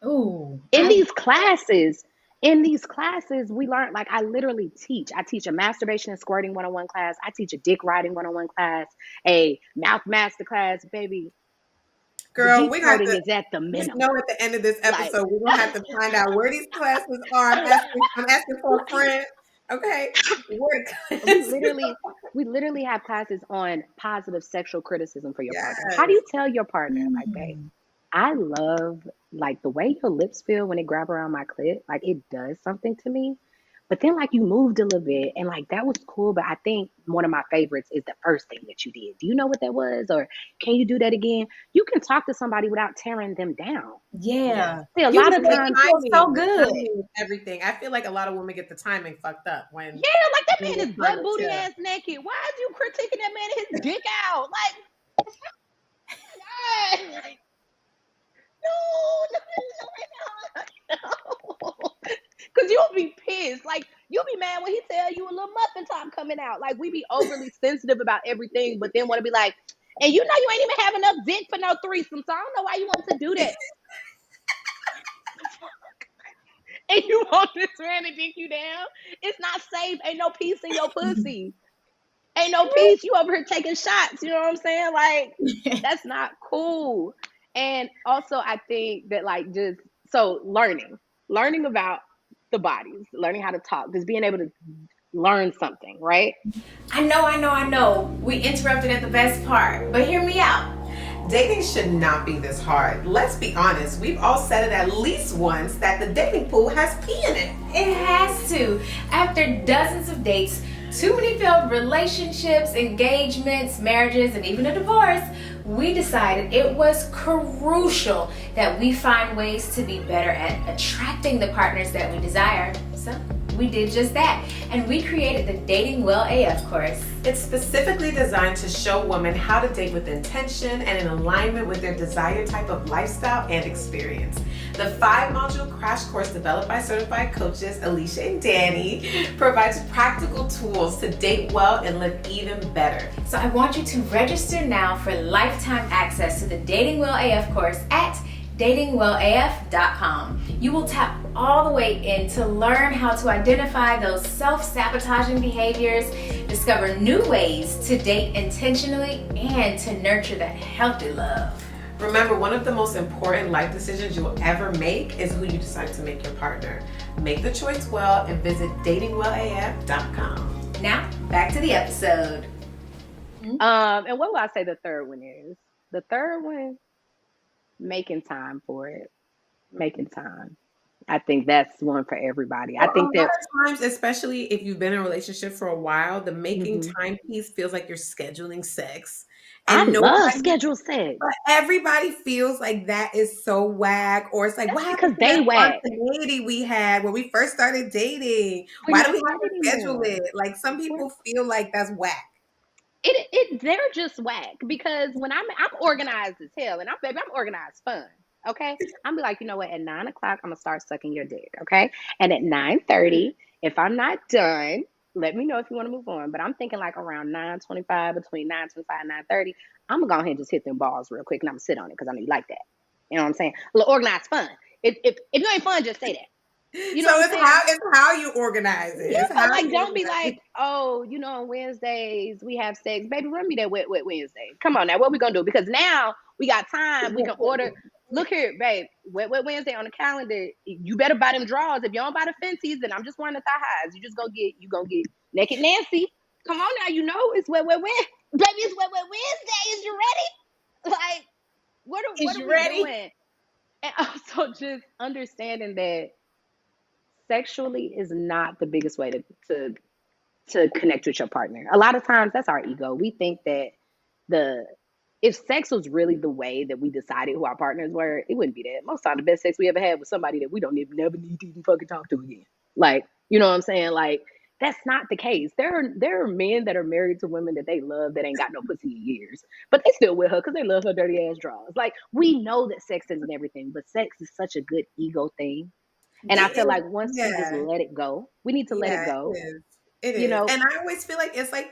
Ooh. In these classes, we learn, like I literally teach. I teach a masturbation and squirting 101 class. I teach a dick riding 101 class, a mouth master class, baby. Girl, we got is at the minimum. Know at the end of this episode, we're gonna have to find out where these classes are. I'm asking for a friend. Okay. We literally have classes on positive sexual criticism for your partner. How do you tell your partner, like, babe, I love like the way your lips feel when they grab around my clit, like it does something to me. But then like you moved a little bit and like that was cool. But I think one of my favorites is the first thing that you did. Do you know what that was? Or can you do that again? You can talk to somebody without tearing them down. Yeah. See, a lot of times so good. Everything. I feel like a lot of women get the timing fucked up when like that man is butt booty ass naked. Why is you critiquing that man and his dick out? Like God. No. Cause you'll be pissed. Like you'll be mad when he tell you a little muffin top coming out. Like we be overly sensitive about everything, but then want to be like, and you know you ain't even have enough dick for no threesome, so I don't know why you want to do that. and you want this man to dick you down. It's not safe. Ain't no peace in your pussy. Ain't no peace. You over here taking shots. You know what I'm saying? Like, that's not cool. And also, I think that, like, just so learning about the bodies, learning how to talk, just being able to learn something, right? I know. We interrupted at the best part, but hear me out. Dating should not be this hard. Let's be honest. We've all said it at least once that the dating pool has pee in it. It has to. After dozens of dates, too many failed relationships, engagements, marriages, and even a divorce, we decided it was crucial that we find ways to be better at attracting the partners that we desire. So we did just that, and we created the Dating Well AF course. It's specifically designed to show women how to date with intention and in alignment with their desired type of lifestyle and experience. The 5-module crash course developed by certified coaches Alicia and Danny provides practical tools to date well and live even better. So I want you to register now for lifetime access to the Dating Well AF course at datingwellaf.com. You will tap all the way in to learn how to identify those self-sabotaging behaviors, discover new ways to date intentionally, and to nurture that healthy love. Remember, one of the most important life decisions you will ever make is who you decide to make your partner. Make the choice well and visit datingwellaf.com. Now, back to the episode. And what will I say the third one is? The third one, making time for it. Making time. I think that's one for everybody. I think that a lot of times, especially if you've been in a relationship for a while, the making time piece feels like you're scheduling sex. And I love scheduled sex. But everybody feels like that is so whack, or it's like, what happened because they whack. Spontaneity we had when we first started dating. Why do we have to schedule it? Like, some people feel like that's whack. They're just whack, because when I'm organized as hell, and I'm organized fun. Okay, I'm be like, you know what? At 9 o'clock, I'm gonna start sucking your dick. Okay, and at 9:30, if I'm not done, let me know if you want to move on. But I'm thinking like around 9:25, between 9:25 and 9:30, I'm gonna go ahead and just hit them balls real quick, and I'm gonna sit on it because I know you like that. You know what I'm saying? A little organized fun. If you ain't fun, just say that. You know, so it's how you organize it. Yeah, so like, don't be like, oh, you know, on Wednesdays we have sex. Baby, run me that wet Wednesday. Come on now, what we gonna do? Because now we got time. We can order. Look here, babe, wet Wednesday on the calendar. You better buy them drawers. If you don't buy the Fenties, then I'm just wearing the thigh highs. You gonna get naked Nancy. Come on now, you know it's wet Wednesday. Baby, it's wet Wednesday. Is you ready? Like, what are we doing? And also just understanding that sexually is not the biggest way to connect with your partner. A lot of times that's our ego. We think that if sex was really the way that we decided who our partners were, it wouldn't be that. Most of the best sex we ever had was somebody that we don't even never need to even fucking talk to again. Like, you know what I'm saying? Like, that's not the case. There are men that are married to women that they love that ain't got no pussy in years, but they still with her because they love her dirty ass drawers. Like, we know that sex isn't everything, but sex is such a good ego thing. And I feel like once we just let it go, we need to let it go. It is. You know? And I always feel like it's like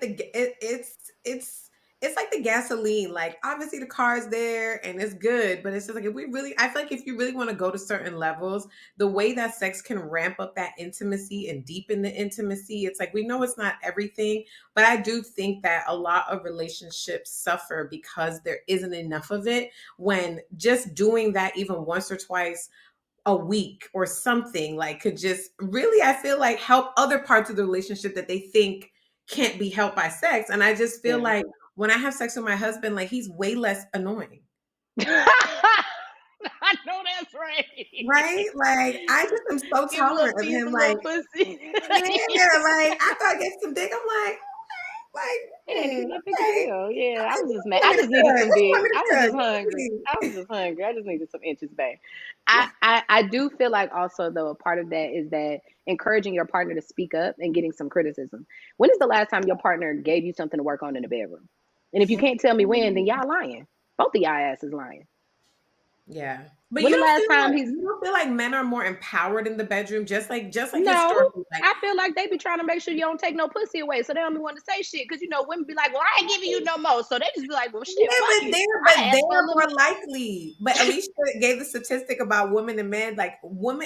it's like the gasoline. Like, obviously the car's there and it's good, but it's just like, I feel like if you really want to go to certain levels, the way that sex can ramp up that intimacy and deepen the intimacy, it's like, we know it's not everything, but I do think that a lot of relationships suffer because there isn't enough of it, when just doing that even once or twice a week or something like could just really, I feel like, help other parts of the relationship that they think can't be helped by sex. And I just feel like when I have sex with my husband, like, he's way less annoying. I know that's right. Right? Like, I just am so tolerant of him. Like, yeah, like, I thought I get some dick. I'm like, yeah, I was just mad. I just needed some dick. I was just hungry. I just needed some inches, babe. I do feel like also, though, a part of that is that encouraging your partner to speak up and getting some criticism. When is the last time your partner gave you something to work on in the bedroom? And if you can't tell me when, then y'all lying. Both of y'all asses lying. Yeah. But When the last time you don't feel like men are more empowered in the bedroom, just like no, historically, like I feel like they be trying to make sure you don't take no pussy away, so they don't be want to say shit. Because women be like, "Well, I ain't giving you no more," so they just be like, "Well, shit, yeah, fuck you. I they're asked for a little more more." likely. But Alicia gave the statistic about women and men. Like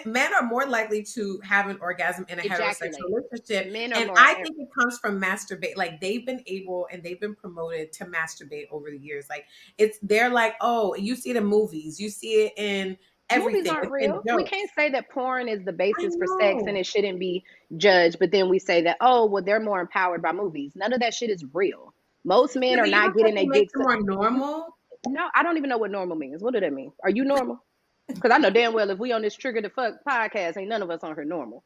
men are more likely to have an orgasm in a heterosexual Ejaculate. relationship, Men are and more. I think it comes from masturbate. Like they've been able and they've been promoted to masturbate over the years. Like they're like, oh, you see it in movies, you see it in Movies everything. aren't It's in real. We jokes. can't say that porn is the I basis for sex and know. it shouldn't be judged, but then we say that, oh, well, they're more empowered by movies. None of that shit is real. Most Yeah, men are but you not don't getting think their it makes dicks. it more You normal? no, I don't even know what normal means. What do that mean? Are you normal? Because I know damn well if we on this trigger the fuck podcast, ain't none of us on here normal.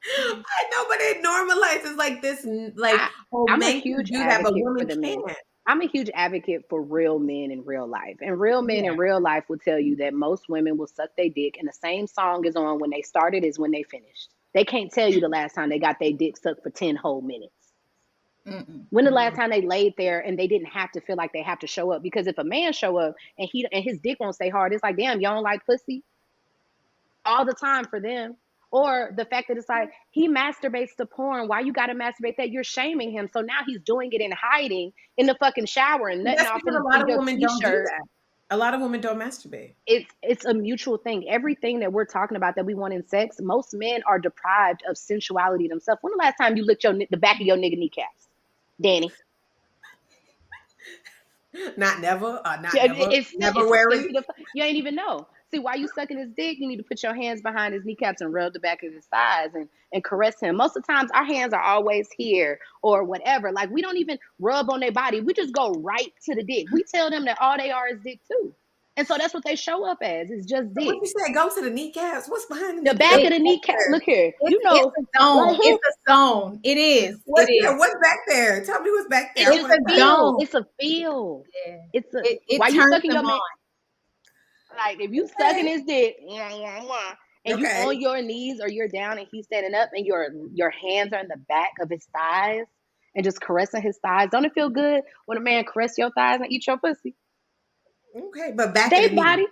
I know, but it normalizes like this, like, I oh, I'm a men can huge do that, but advocate for women the men. can't. I'm a huge advocate for real men in real life. And real men Yeah. in real life will tell you that most women will suck their dick and the same song is on when they started as when they finished. They can't tell you the last time they got their dick sucked for 10 whole minutes. Mm-mm. When the last time they laid there and they didn't have to feel like they have to show up, because if a man show up and his dick won't stay hard, it's like, damn, you don't like pussy all the time for them. Or the fact that it's like he masturbates to porn. Why you gotta masturbate that? You're shaming him. So now he's doing it in hiding in the fucking shower and But nutting that's off because a lot in of your women don't do t-shirt. that. A lot of women don't masturbate. It's a mutual thing. Everything that we're talking about that we want in sex, most men are deprived of sensuality themselves. When the last time you licked the back of your nigga kneecaps, Danny? Not never, not Yeah, never, it's never wary. sensitive. You ain't even know. See, while you sucking his dick, you need to put your hands behind his kneecaps and rub the back of his thighs and caress him. Most of the times, our hands are always here or whatever. Like we don't even rub on their body. We just go right to the dick. We tell them that all they are is dick too, and so that's what they show up as. It's just So what dick. you said? Go to the kneecaps. What's behind the The back kneecaps? of the kneecap. Look here. It's a Right zone. here. It's a zone. It is. It What's is. there? What's back there? Tell me what's back there. I It's It's want to a a touch. feel. zone. It's a feel. Yeah. It's a It while you turns sucking them your man. on. Like if you sucking Okay. his dick, and you Okay. on your knees or you're down and he's standing up and your hands are in the back of his thighs and just caressing his thighs. Don't it feel good when a man caress your thighs and eat your pussy? Okay. But back of They the knee. body,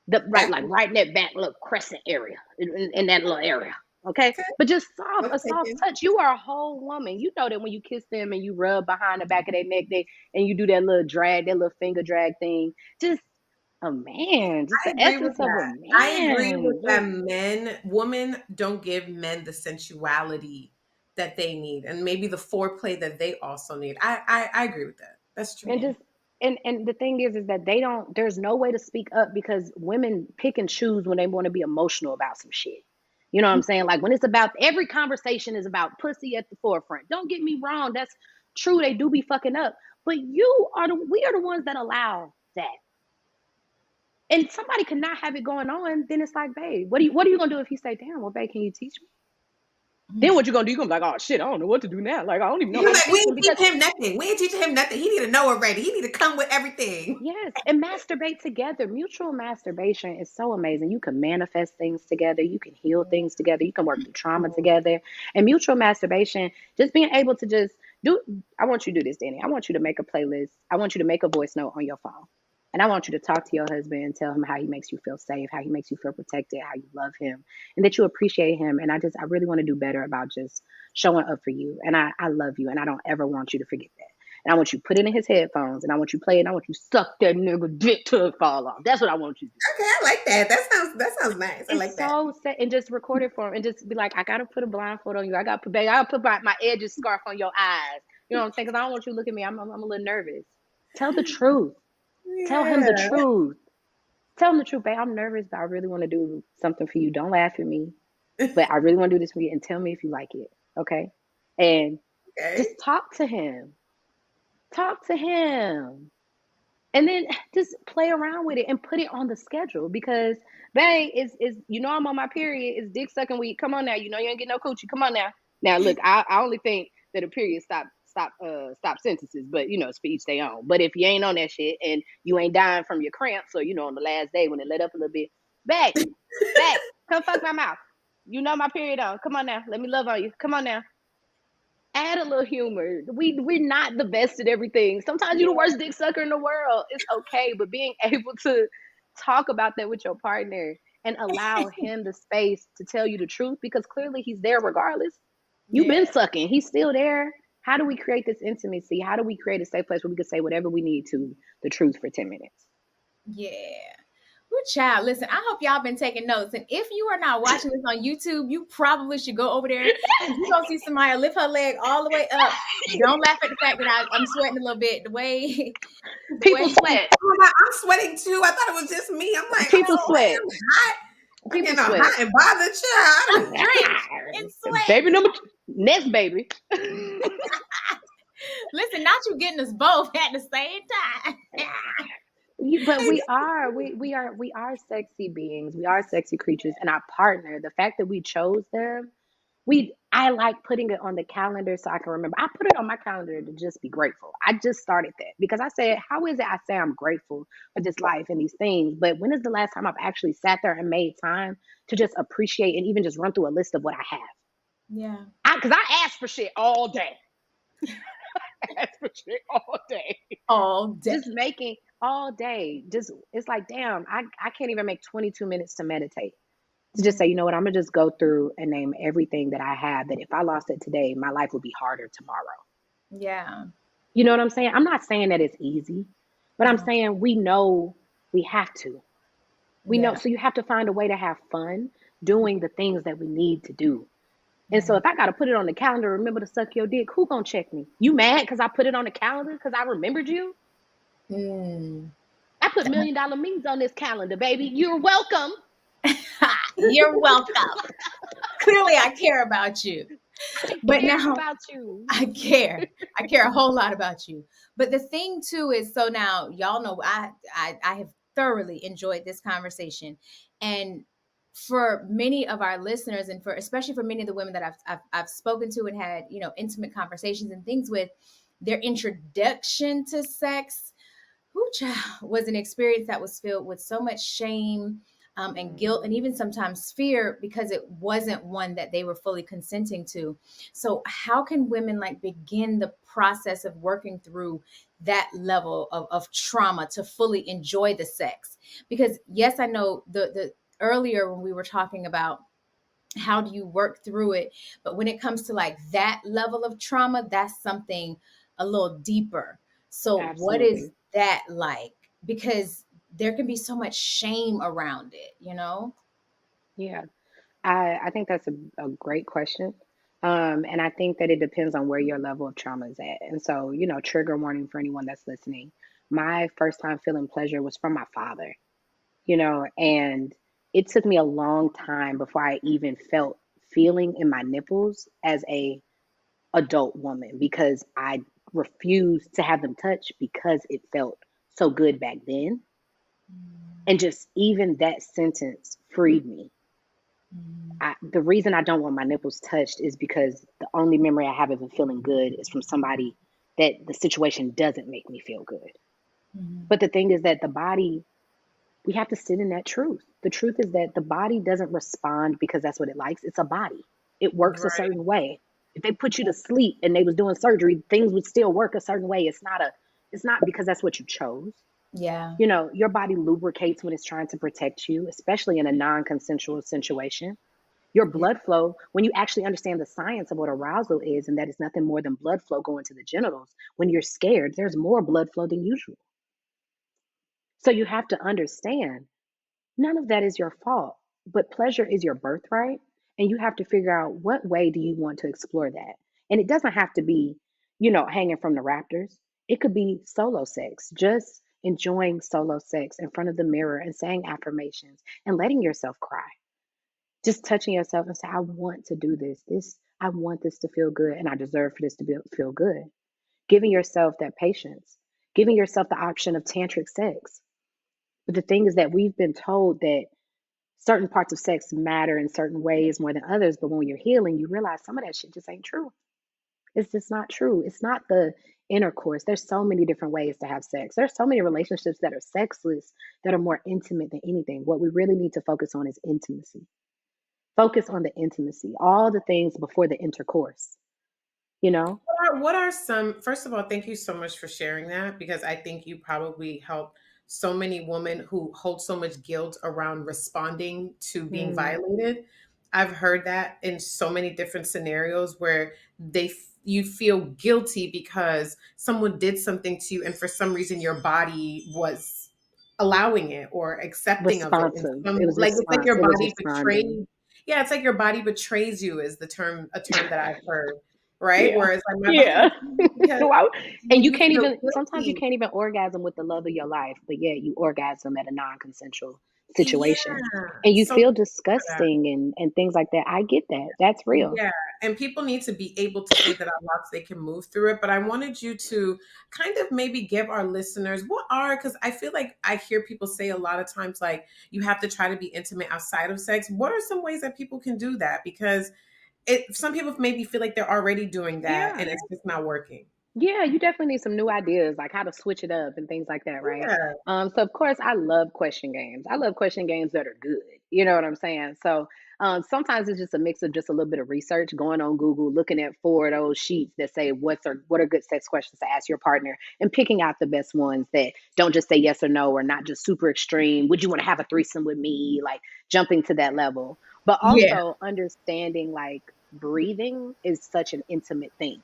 the right Back. like right in that back little crescent area in that little area. Okay, Okay. but just soft, a Let's take soft it. touch. You are a whole woman. You know that when you kiss them and you rub behind the back of their neck, and you do that little drag, that little finger drag thing. Just a man, just I the agree with essence of a that. I agree with man. that. Just Women don't give men the sensuality that they need, and maybe the foreplay that they also need. I agree with that. That's true. and just and the thing is that they don't. There's no way to speak up because women pick and choose when they want to be emotional about some shit. You know what I'm saying? Like when it's about every conversation is about pussy at the forefront. Don't get me wrong. That's true. They do be fucking up, but we are the ones that allow that. And somebody cannot have it going on. Then it's like, babe, what are you gonna do if you say, damn, well, babe, can you teach me? Then what you gonna do? You gonna be like, oh shit, I don't know what to do now. Like I don't even know You're how to like, we teach him ain't because teach him nothing. We ain't teaching him nothing. He need to know already. He need to come with everything. yes, and masturbate together. Mutual masturbation is so amazing. You can manifest things together. You can heal things together. You can work through trauma together. And mutual masturbation, just being able to just do. I want you to do this, Danny. I want you to make a playlist. I want you to make a voice note on your phone. And I want you to talk to your husband and tell him how he makes you feel safe, how he makes you feel protected, how you love him, and that you appreciate him. And I really want to do better about just showing up for you. And I love you. And I don't ever want you to forget that. And I want you to put it in his headphones and I want you to play it and I want you to suck that nigga dick till it fall off. That's what I want you to do. Okay, I like that. That sounds nice. I like It's that. so sad. And just record it for him and just be like, I gotta put a blindfold on you. I gotta put my edges scarf on your eyes. You know what I'm saying? Because I don't want you to look at me. I'm a little nervous. Tell the truth. Tell him the Yeah. truth. Tell him the truth, babe. I'm nervous, but I really want to do something for you. Don't laugh at me, but I really want to do this for you and tell me if you like it. Okay? And just Okay. talk to him. Talk to him. And then just play around with it and put it on the schedule because babe is I'm on my period. It's dick sucking week. Come on now. You ain't getting no coochie. Come on now. Now look, I only think that a period stop sentences, but it's for each their own. But if you ain't on that shit and you ain't dying from your cramps or on the last day when it let up a little bit, back, come fuck my mouth. My period on. Come on now. Let me love on you. Come on now. Add a little humor. We're not the best at everything. Sometimes you're the worst dick sucker in the world. It's okay, but being able to Talk about that with your partner and allow him the space to tell you the truth, because clearly he's there regardless. You've been Yeah. sucking, he's still there. How do we create this intimacy? How do we create a safe place where we can say whatever we need to the truth for 10 minutes? Yeah. Good child. Listen, I hope y'all been taking notes. And if you are not watching this on YouTube, you probably should go over there. You're going to see somebody lift her leg all the way up. Don't laugh at the fact that I'm sweating a little bit. The way, People sweat. Oh my, I'm sweating too. I thought it was just me. I'm like, I'm People sweating. sweat. I'm hot. I'm People getting all sweat. hot and bothered, child. I don't drenched in sweat. Baby number two. Next baby. Listen, not you getting us both at the same time. But we are sexy beings. We are sexy creatures, and our partner, the fact that we chose them, I like putting it on the calendar so I can remember. I put it on my calendar to just be grateful. I just started that because I said, how is it I say I'm grateful for this life and these things, but when is the last time I've actually sat there and made time to just appreciate and even just run through a list of what I have? Yeah. Because I ask for shit all day. Ask for shit all day. All day. Just making all day. Just, it's like, damn, I can't even make 22 minutes to meditate. To just say, you know what, I'm gonna just go through and name everything that I have, that if I lost it today, my life would be harder tomorrow. Yeah. You know what I'm saying? I'm not saying that it's easy, but I'm saying we know we have to. We know, Yeah. so you have to find a way to have fun doing the things that we need to do. And so if I gotta put it on the calendar, remember to suck your dick, who gonna check me? You mad because I put it on the calendar because I remembered you? I put $1 million memes on this calendar, baby. You're welcome. You're welcome. Clearly, I care about you. But now about you. I care. I care a whole lot about you. But the thing too is, so now y'all know I have thoroughly enjoyed this conversation, and for many of our listeners, and for especially for many of the women that I've spoken to and had intimate conversations and things with, their introduction to sex, was an experience that was filled with so much shame, and guilt, and even sometimes fear, because it wasn't one that they were fully consenting to. So how can women begin the process of working through that level of trauma to fully enjoy the sex? Because yes, I know the earlier when we were talking about how do you work through it, but when it comes to that level of trauma, that's something a little deeper. So what is Absolutely. that like? Because there can be so much shame around it. Yeah. I think that's a great question. And I think that it depends on where your level of trauma is at. And so, trigger warning for anyone that's listening. My first time feeling pleasure was from my father, and it took me a long time before I even felt feeling in my nipples as a adult woman, because I refused to have them touched because it felt so good back then. And just even that sentence freed me. The reason I don't want my nipples touched is because the only memory I have of it feeling good is from somebody that the situation doesn't make me feel good. But the thing is that the body, we have to sit in that truth. The truth is that the body doesn't respond because that's what it likes. It's a body. It works a Right. certain way. If they put you to sleep and they was doing surgery, things would still work a certain way. It's not because that's what you chose. Yeah. Your body lubricates when it's trying to protect you, especially in a non-consensual situation. Your blood flow, when you actually understand the science of what arousal is, and that it's nothing more than blood flow going to the genitals, when you're scared, there's more blood flow than usual. So you have to understand none of that is your fault, but pleasure is your birthright. And you have to figure out what way do you want to explore that. And it doesn't have to be, hanging from the rafters. It could be solo sex, just enjoying solo sex in front of the mirror and saying affirmations and letting yourself cry. Just touching yourself and say, I want to do this. I want this to feel good, and I deserve for this to feel good. Giving yourself that patience, giving yourself the option of tantric sex. But the thing is that we've been told that certain parts of sex matter in certain ways more than others. But when you're healing, you realize some of that shit just ain't true. It's just not true. It's not the intercourse. There's so many different ways to have sex. There's so many relationships that are sexless that are more intimate than anything. What we really need to focus on is intimacy. Focus on the intimacy, all the things before the intercourse, you know? What are some, first of all, thank you so much for sharing that, because I think you probably help so many women who hold so much guilt around responding to being Mm. violated. I've heard that in so many different scenarios where you feel guilty because someone did something to you, and for some reason your body was allowing it or accepting of it. And Responsive. It was like it's like your it was body responding. betrayed. Yeah, it's like your body betrays you is a term that I've heard. Right? Yeah. Whereas like my body Yeah. betrays me because Wow. And you you can't feel even, sometimes you guilty. can't even orgasm with the love of your life, but yeah, you orgasm at a non-consensual Yeah. situation. And you So feel for that. disgusting and things like that. I get that. That's real. Yeah, and people need to be able to say that out loud so they can move through it. But I wanted you to kind of maybe give our listeners because I feel like I hear people say a lot of times, like, you have to try to be intimate outside of sex. What are some ways that people can do that? Because some people maybe feel like they're already doing that Yeah. and it's just not working. Yeah, you definitely need some new ideas, like how to switch it up and things like that, right? Yeah. So of course, I love question games. I love question games that are good. You know what I'm saying? So sometimes it's just a mix of just a little bit of research, going on Google, looking at four of those sheets that say what are good sex questions to ask your partner, and picking out the best ones that don't just say yes or no, or not just super extreme. Would you want to have a threesome with me? Like jumping to that level, but Yeah. also understanding like breathing is such an intimate thing.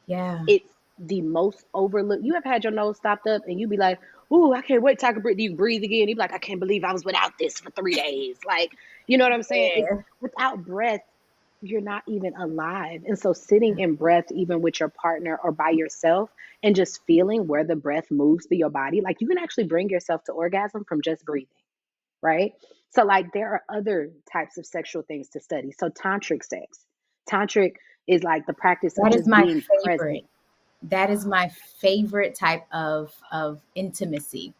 Yeah. It's the most overlooked. You have had your nose stopped up and you be like, "Ooh, I can't wait to take a breath." You breathe again. You be like, "I can't believe I was without this for 3 days." Like, you know what I'm saying? It's Yeah. without breath, you're not even alive. And so sitting in breath, even with your partner or by yourself, and just feeling where the breath moves through your body, like you can actually bring yourself to orgasm from just breathing, right? So like there are other types of sexual things to study. So tantric sex. Tantric is like the practice of That is just my being favorite. present. That is my favorite type of intimacy.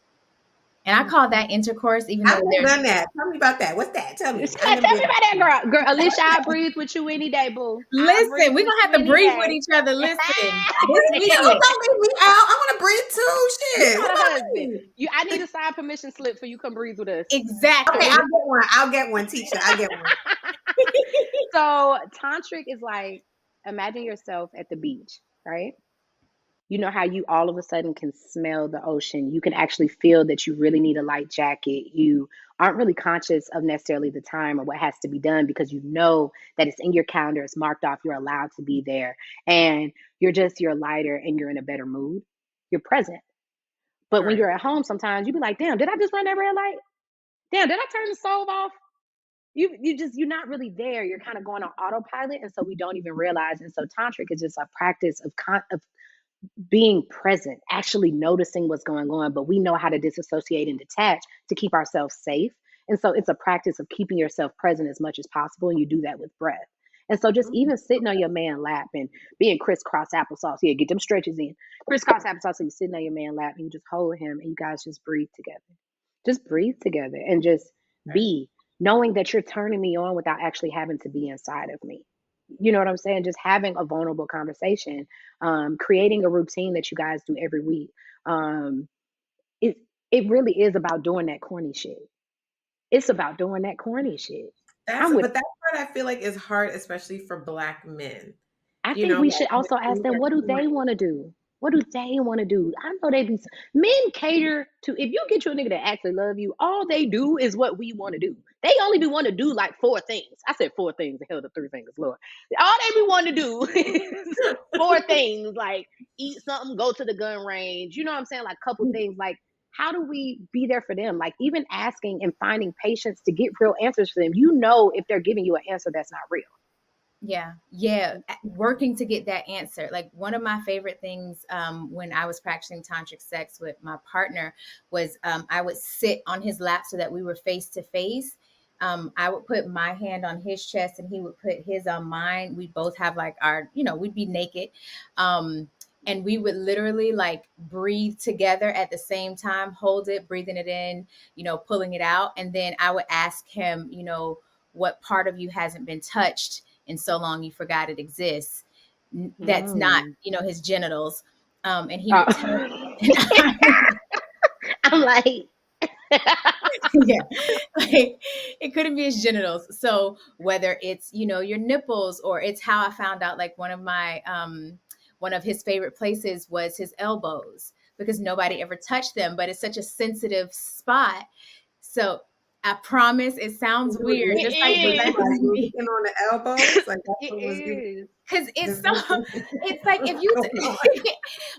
And I call that intercourse, even I've though never there's done that. Tell me about that. What's that? Tell me. I Tell never me did about that that. girl. Girl, Alicia, I breathe with you any day, boo. I listen, breathe we're with gonna have you to any breathe with day. each other. Listen, this Breathe me out. weekend. Don't leave me out. I want to breathe too. You Shit. What got a about husband. me? I need a signed permission slip for you come breathe with us. Okay, Exactly. Okay. I'll get one. I'll get one. Teacher, I'll get one. So tantric is like, imagine yourself at the beach, right? You know how you all of a sudden can smell the ocean. You can actually feel that you really need a light jacket. You aren't really conscious of necessarily the time or what has to be done because you know that it's in your calendar, it's marked off, you're allowed to be there, and you're lighter and you're in a better mood. You're present. But when Right. you're at home, sometimes you be like, damn, did I just run that red light? Damn, did I turn the stove off? You're not really there. You're kind of going on autopilot, and so we don't even realize. And so tantric is just a practice of being present, actually noticing what's going on, but we know how to disassociate and detach to keep ourselves safe. And so it's a practice of keeping yourself present as much as possible. And you do that with breath. And so just Mm, even sitting on your man lap and being crisscross applesauce, yeah, get them stretches in. Crisscross applesauce, so you're sitting on your man lap and you just hold him and you guys just breathe together. Just breathe together and just okay. be, knowing that you're turning me on without actually having to be inside of me. You know what I'm saying? Just having a vulnerable conversation, creating a routine that you guys do every week. Um, it it really is about doing that corny shit. It's about doing that corny shit. I'm with. But that part I feel like is hard, especially for Black men. I You think know, we like should when it also ask seems them, like what do too much. they want to do? What do they want to do? I know they be men cater to, if you get you a nigga that actually love you, all they do is what we want to do. They only be want to do like four things. I said four things, the hell the three fingers, Lord. All they be want to do is four things, like eat something, go to the gun range. You know what I'm saying? Like couple things. Like how do we be there for them? Like even asking and finding patience to get real answers for them. You know if they're giving you an answer that's not real. Yeah, yeah. Working to get that answer. Like one of my favorite things when I was practicing tantric sex with my partner was I would sit on his lap so that we were face to face. I would put my hand on his chest and he would put his on mine. We both have like we'd be naked. And we would literally like breathe together at the same time, hold it, breathing it in, pulling it out. And then I would ask him, what part of you hasn't been touched in so long you forgot it exists. That's not, Mm. his genitals. And he would tell Oh. me, I'm like, yeah, like it couldn't be his genitals. So whether it's, your nipples, or it's how I found out like one of his favorite places was his elbows. because nobody ever touched them, but it's such a sensitive spot. So I promise it sounds weird, It just like is. blessing me. Looking on the elbows, like that's It what was giving. is. Because it's Just so, it's like if you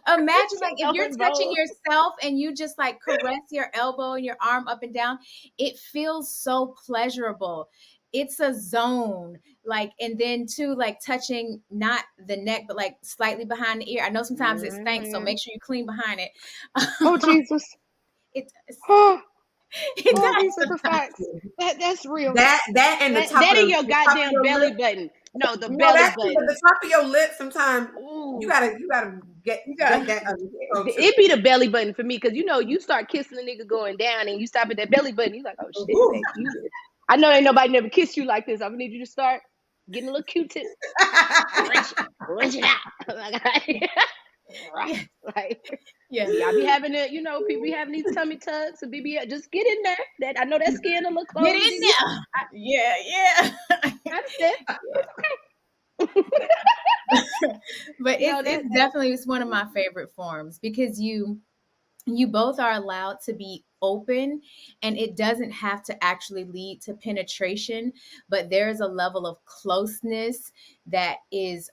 imagine like if So you're touching involved. yourself and you just like caress your elbow and your arm up and down, it feels so pleasurable. It's a zone, like, and then too, like touching not the neck, but like slightly behind the ear. I know sometimes it stinks, so Mhm. make sure you clean behind it. Oh Jesus. it Oh, it oh, does these are the sometimes. facts. That's real. that and the top That of in your the top of goddamn your belly lip. button. No, the No, belly that's true, but button. the top of your lip sometimes you Ooh. gotta get that under control too. It be the belly button for me because you start kissing a nigga going down and you stop at that belly button. You like, oh shit, Ooh. baby. I know ain't nobody never kissed you like this. I'm gonna need you to start getting a little Q-tip, wrench it out. Yeah, Like yeah. y'all be having it, people be having these tummy tucks and BB. Just get in there. That I know that skin a little Get closer in than you. there. Yeah, yeah. I understand. But No, it's definitely, it's one of my favorite forms because you both are allowed to be open, and it doesn't have to actually lead to penetration, but there's a level of closeness that is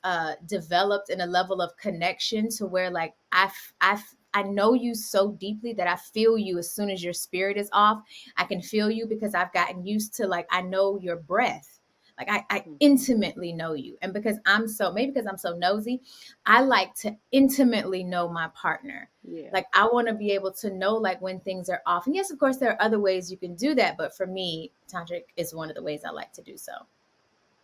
developed, and a level of connection to where like I know you so deeply that I feel you as soon as your spirit is off. I can feel you because I've gotten used to, like, I know your breath. Like I intimately know you. And because maybe because I'm so nosy, I like to intimately know my partner. yeah. Like I want to be able to know like when things are off. And yes, of course, there are other ways you can do that. But for me, tantric is one of the ways I like to do so.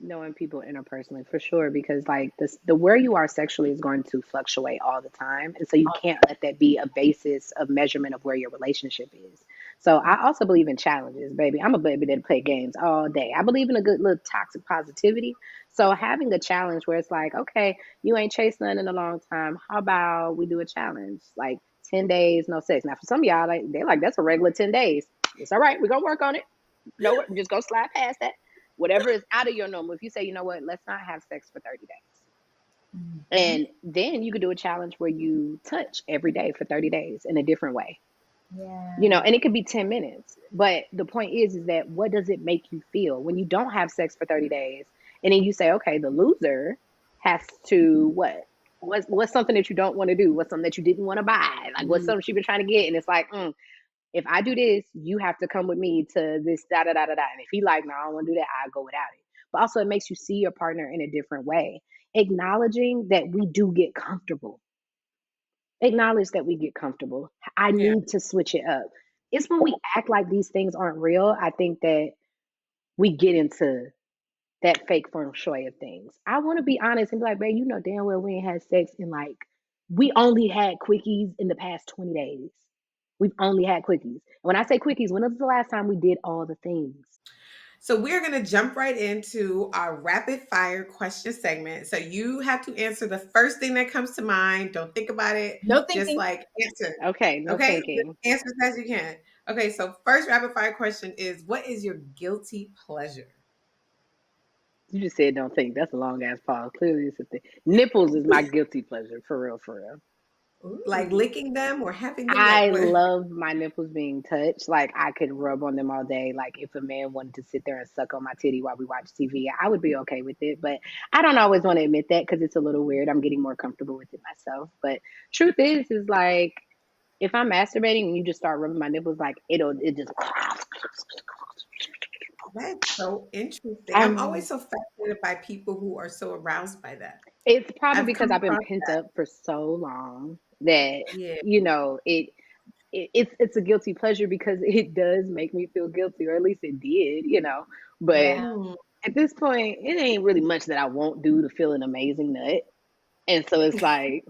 Knowing people interpersonally for sure, because like the where you are sexually is going to fluctuate all the time, and so you can't let that be a basis of measurement of where your relationship is. So I also believe in challenges, baby. I'm a baby that play games all day. I believe in a good little toxic positivity. So having a challenge where it's like, okay, you ain't chased none in a long time, how about we do a challenge like 10 days no sex? Now for some of y'all, like they're like, that's a regular 10 days. It's all right, we're gonna work on it. No, just go slide past that. Whatever is out of your normal. If you say, you know what, let's not have sex for 30 days. Mhm. And then you could do a challenge where you touch every day for 30 days in a different way. Yeah. And it could be 10 minutes. But the point is that what does it make you feel when you don't have sex for 30 days? And then you say, okay, the loser has to what? What's something that you don't want to do? What's something that you didn't want to buy? Like what's something you've been trying to get? And it's like, if I do this, you have to come with me to this da da da da da. And if he like, no, I don't want to do that, I'll go without it. But also, it makes you see your partner in a different way, acknowledging that we do get comfortable. Acknowledge that we get comfortable. I Yeah. need to switch it up. It's when we act like these things aren't real. I think that we get into that fake feng shui of things. I want to be honest and be like, babe, you know damn well we ain't had sex in like, we only had quickies in the past 20 days. We've only had quickies. When I say quickies, when was the last time we did all the things? So we're going to jump right into our rapid fire question segment. So you have to answer the first thing that comes to mind. Don't think about it. No Just thinking. like answer. Okay, no Okay? thinking. Answer as fast as you can. Okay, so first rapid fire question is, what is your guilty pleasure? You just said don't think. That's a long ass pause. Clearly, it's a thing. Nipples is my guilty pleasure, for real, for real. Like Ooh. licking them or having them like I what? love my nipples being touched. Like I could rub on them all day. Like if a man wanted to sit there and suck on my titty while we watch TV, I would be okay with it. But I don't always want to admit that because it's a little weird. I'm getting more comfortable with it myself. But truth is like if I'm masturbating and you just start rubbing my nipples, like it just. That's so interesting. I'm always Um, so fascinated by people who are so aroused by that. it's probably I've because come I've been across pent that. up for so long that Yeah. it's a guilty pleasure because it does make me feel guilty, or at least it did. But Yeah. Mm. at this point, it ain't really much that I won't do to feel an amazing nut. And so it's like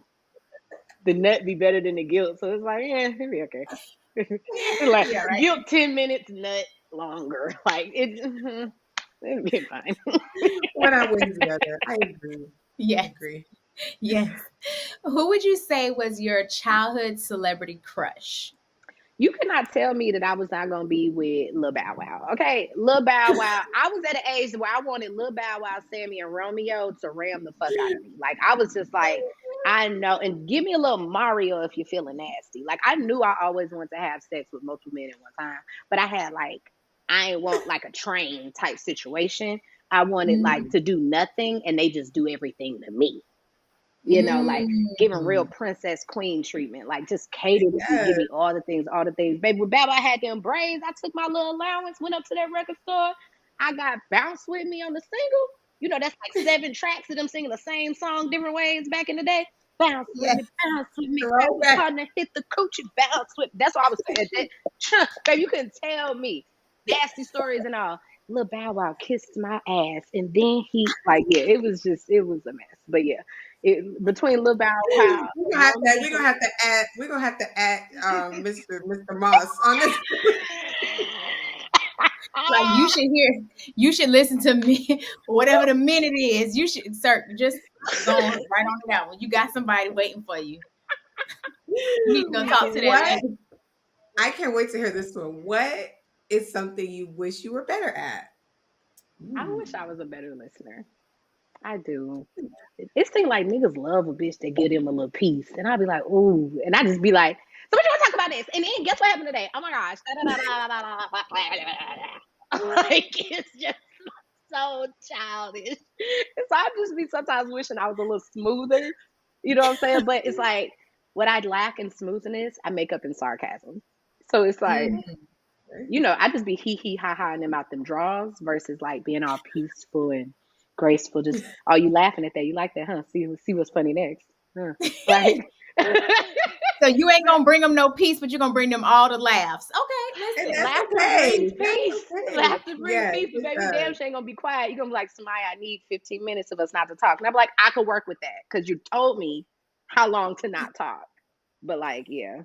the nut be better than the guilt. So it's like, yeah, it'll be okay. It's like Yeah, right. guilt 10 minutes, nut longer. Like it'll be fine. When I win together. I agree. I Yes. agree. Yes. Who would you say was your childhood celebrity crush? You could not tell me that I was not gonna be with Lil Bow Wow. Okay, Lil Bow Wow. I was at an age where I wanted Lil Bow Wow, Sammy, and Romeo to ram the fuck out of me. Like I was just like, I know, and give me a little Mario if you're feeling nasty. Like I knew I always wanted to have sex with multiple men at one time, but I had like, I ain't want like a train type situation. I wanted like to do nothing and they just do everything to me. You know, like giving real princess queen treatment, like just cater to me, give me all the things, all the things. Baby, with Baba, I had them braids. I took my little allowance, went up to that record store. I got Bounce With Me on the single. You know, that's like 7 tracks of them singing the same song different ways back in the day. Bounce with me, bounce with me. Grab the partner, hit the coochie, bounce with me. That's what I was saying. Baby, you couldn't tell me. Nasty stories and all. Lil Bow Wow kissed my ass, and then he like, yeah, it was a mess. But yeah, between Lil Bow Wow, we're gonna have to add Mr. Moss on this. Like you should listen to me, whatever the minute is. You should just go right on to that one. You got somebody waiting for you. You need to go talk to that lady. I can't wait to hear this one. What is something you wish you were better at? I wish I was a better listener. I do. It seems like niggas love a bitch that give them a little piece. And I'll be like, ooh. And I just be like, so what you want to talk about this? And then guess what happened today? Oh my gosh. Like, it's just so childish. And so I just be sometimes wishing I was a little smoother. You know what I'm saying? But it's like, what I lack in smoothness, I make up in sarcasm. So it's like, you know, I just be hee ha ha in them out them draws versus like being all peaceful and graceful. Just, oh, you laughing at that? You like that, huh? See what's funny next, huh? Like, so you ain't gonna bring them no peace, but you're gonna bring them all the laughs. Okay, listen, laughter brings peace. Laughter brings peace, but baby, damn, she ain't gonna be quiet. You're gonna be like, Samaya, I need 15 minutes of us not to talk, and I'm like, I could work with that because you told me how long to not talk. But like, yeah,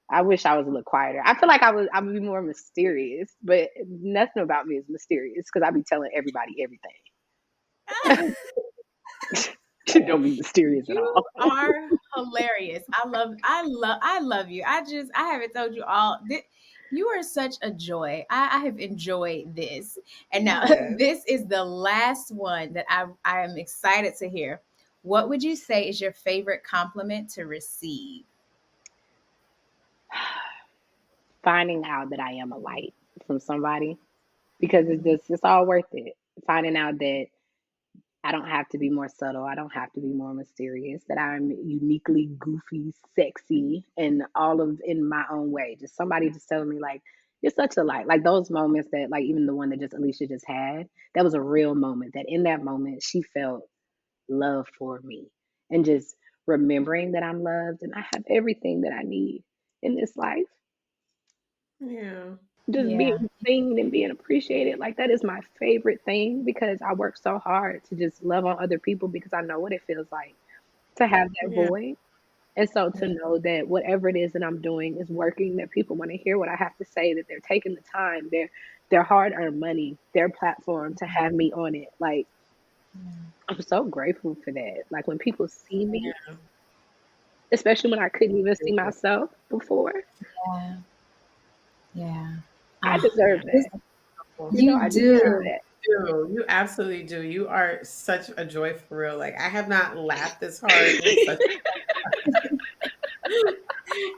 I wish I was a little quieter. I feel like I would be more mysterious, but nothing about me is mysterious because I be telling everybody everything. Don't be mysterious at all. You are hilarious. I love you. I haven't told you all. You are such a joy. I have enjoyed this. And now this is the last one that I am excited to hear. What would you say is your favorite compliment to receive? Finding out that I am a light from somebody, because it's all worth it. Finding out that I don't have to be more subtle. I don't have to be more mysterious. That I'm uniquely goofy, sexy, and all of in my own way. Just somebody just telling me like, you're such a light. Like those moments that like even the one that just Alicia just had, that was a real moment. That in that moment she felt love for me, and just remembering that I'm loved and I have everything that I need in this life. Yeah. Just being seen and being appreciated, like that is my favorite thing because I work so hard to just love on other people because I know what it feels like to have that void. And so to know that whatever it is that I'm doing is working, that people want to hear what I have to say, that they're taking the time, their hard earned money, their platform to have me on it. Like I'm so grateful for that. Like when people see me, especially when I couldn't even see myself before. Yeah. I deserve that. You do. You absolutely do. You are such a joy for real. Like I have not laughed this hard in such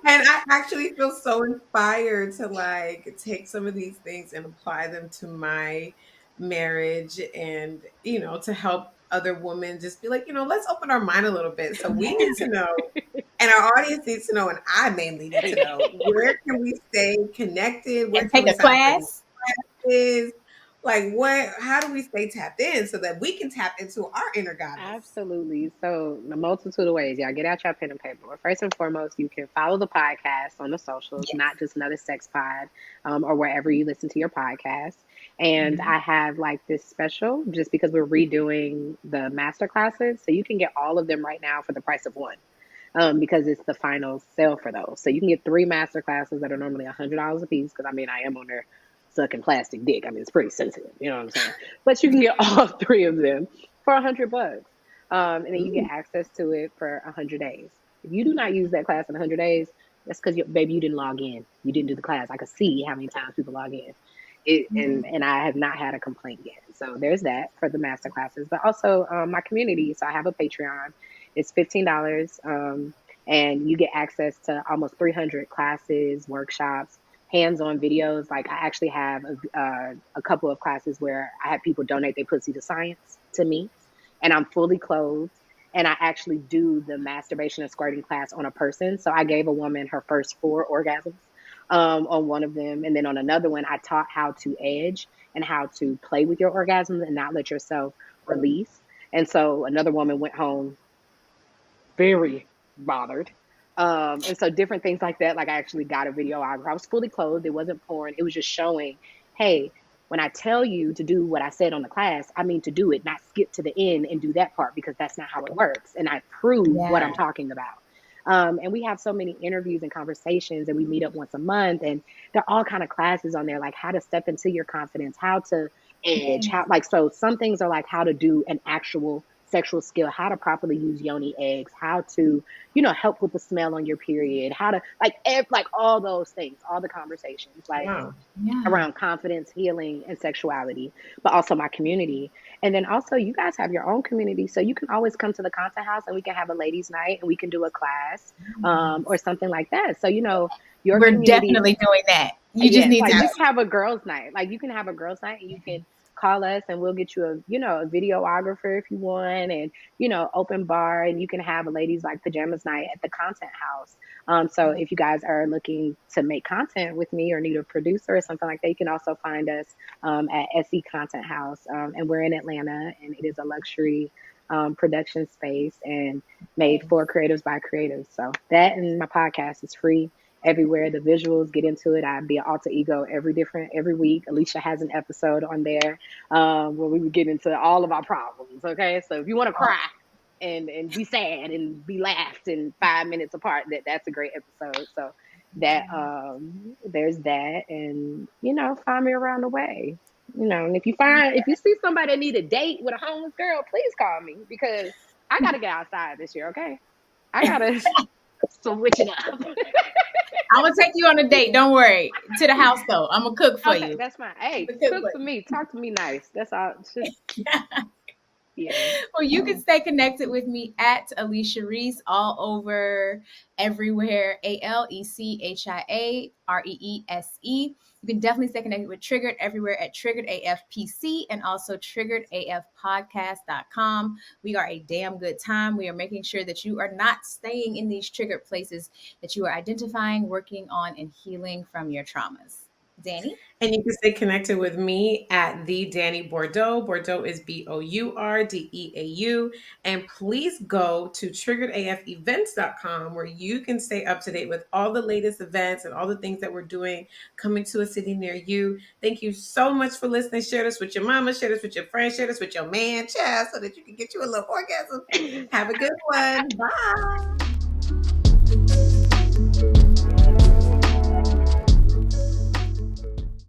and I actually feel so inspired to like take some of these things and apply them to my marriage and to help other women just be like, let's open our mind a little bit. So we need to know, and our audience needs to know, and I mainly need to know, where can we stay connected? Where And can take we a class? classes? Like how do we stay tapped in so that we can tap into our inner goddess? Absolutely. So a multitude of ways. Y'all get out your pen and paper. Well, first and foremost, you can follow the podcast on the socials, not just another sex pod, or wherever you listen to your podcast. And I have like this special just because we're redoing the master classes. So you can get all of them right now for the price of one. Because it's the final sale for those. So you can get 3 master classes that are normally $100 a piece. Because I mean, I am on there sucking plastic dick. I mean, it's pretty sensitive. You know what I'm saying? But you can get all 3 of them for $100. And then you get access to it for 100 days. If you do not use that class in 100 days, That's because, baby, you didn't log in. You didn't do the class. I could see how many times people log in. And I have not had a complaint yet. So there's that for the master classes, but also my community. So I have a Patreon. It's $15, and you get access to almost 300 classes, workshops, hands-on videos. Like I actually have a couple of classes where I had people donate their pussy to science to me, and I'm fully clothed. And I actually do the masturbation and squirting class on a person. So I gave a woman her first 4 orgasms on one of them. And then on another one, I taught how to edge and how to play with your orgasms and not let yourself release. And so another woman went home very bothered. And so different things like that. Like I actually got a videographer. I was fully clothed. It wasn't porn. It was just showing, hey, when I tell you to do what I said on the class, I mean to do it, not skip to the end and do that part, because that's not how it works. And I prove what I'm talking about. And we have so many interviews and conversations, and we meet up once a month, and there are all kind of classes on there, like how to step into your confidence, how to edge, how, like, so some things are like how to do an actual sexual skill, how to properly use yoni eggs, how to, help with the smell on your period, how to like all those things, all the conversations, like around confidence, healing, and sexuality, but also my community. And then also you guys have your own community, so you can always come to the content house and we can have a ladies night and we can do a class or something like that. So your We're community, definitely doing that. You just need like to just have a girls night. Like you can have a girls night and you can call us and we'll get you a videographer if you want, and open bar, and you can have a ladies like pajamas night at the content house. So if you guys are looking to make content with me or need a producer or something like that, you can also find us at SE Content House, and we're in Atlanta, and it is a luxury production space and made for creatives by creatives. So that and my podcast is free everywhere. The visuals, get into it. I be an alter ego every week. Alicia has an episode on there where we would get into all of our problems. Okay, so if you want to cry and be sad and be laughed in 5 minutes apart, that's a great episode. So that there's that, and find me around the way. And if you see somebody that need a date with a homeless girl, please call me, because I gotta get outside this year. Okay, I gotta switch it up. I'm gonna take you on a date. Don't worry. To the house though. I'm gonna cook for you. That's fine. Hey, cook for me. Talk to me nice. That's all. Yeah. Well, you can stay connected with me at Alicia Reese all over everywhere. ALECHIAREESE. You can definitely stay connected with Triggered everywhere at Triggered AFPC and also triggeredafpodcast.com. We are a damn good time. We are making sure that you are not staying in these triggered places, that you are identifying, working on, and healing from your traumas. Danny? And you can stay connected with me at the Danny Bordeaux. Bordeaux is BOURDEAU. And please go to triggeredafevents.com, where you can stay up to date with all the latest events and all the things that we're doing coming to a city near you. Thank you so much for listening. Share this with your mama, share this with your friends, share this with your man, child, so that you can get you a little orgasm. Have a good one. Bye.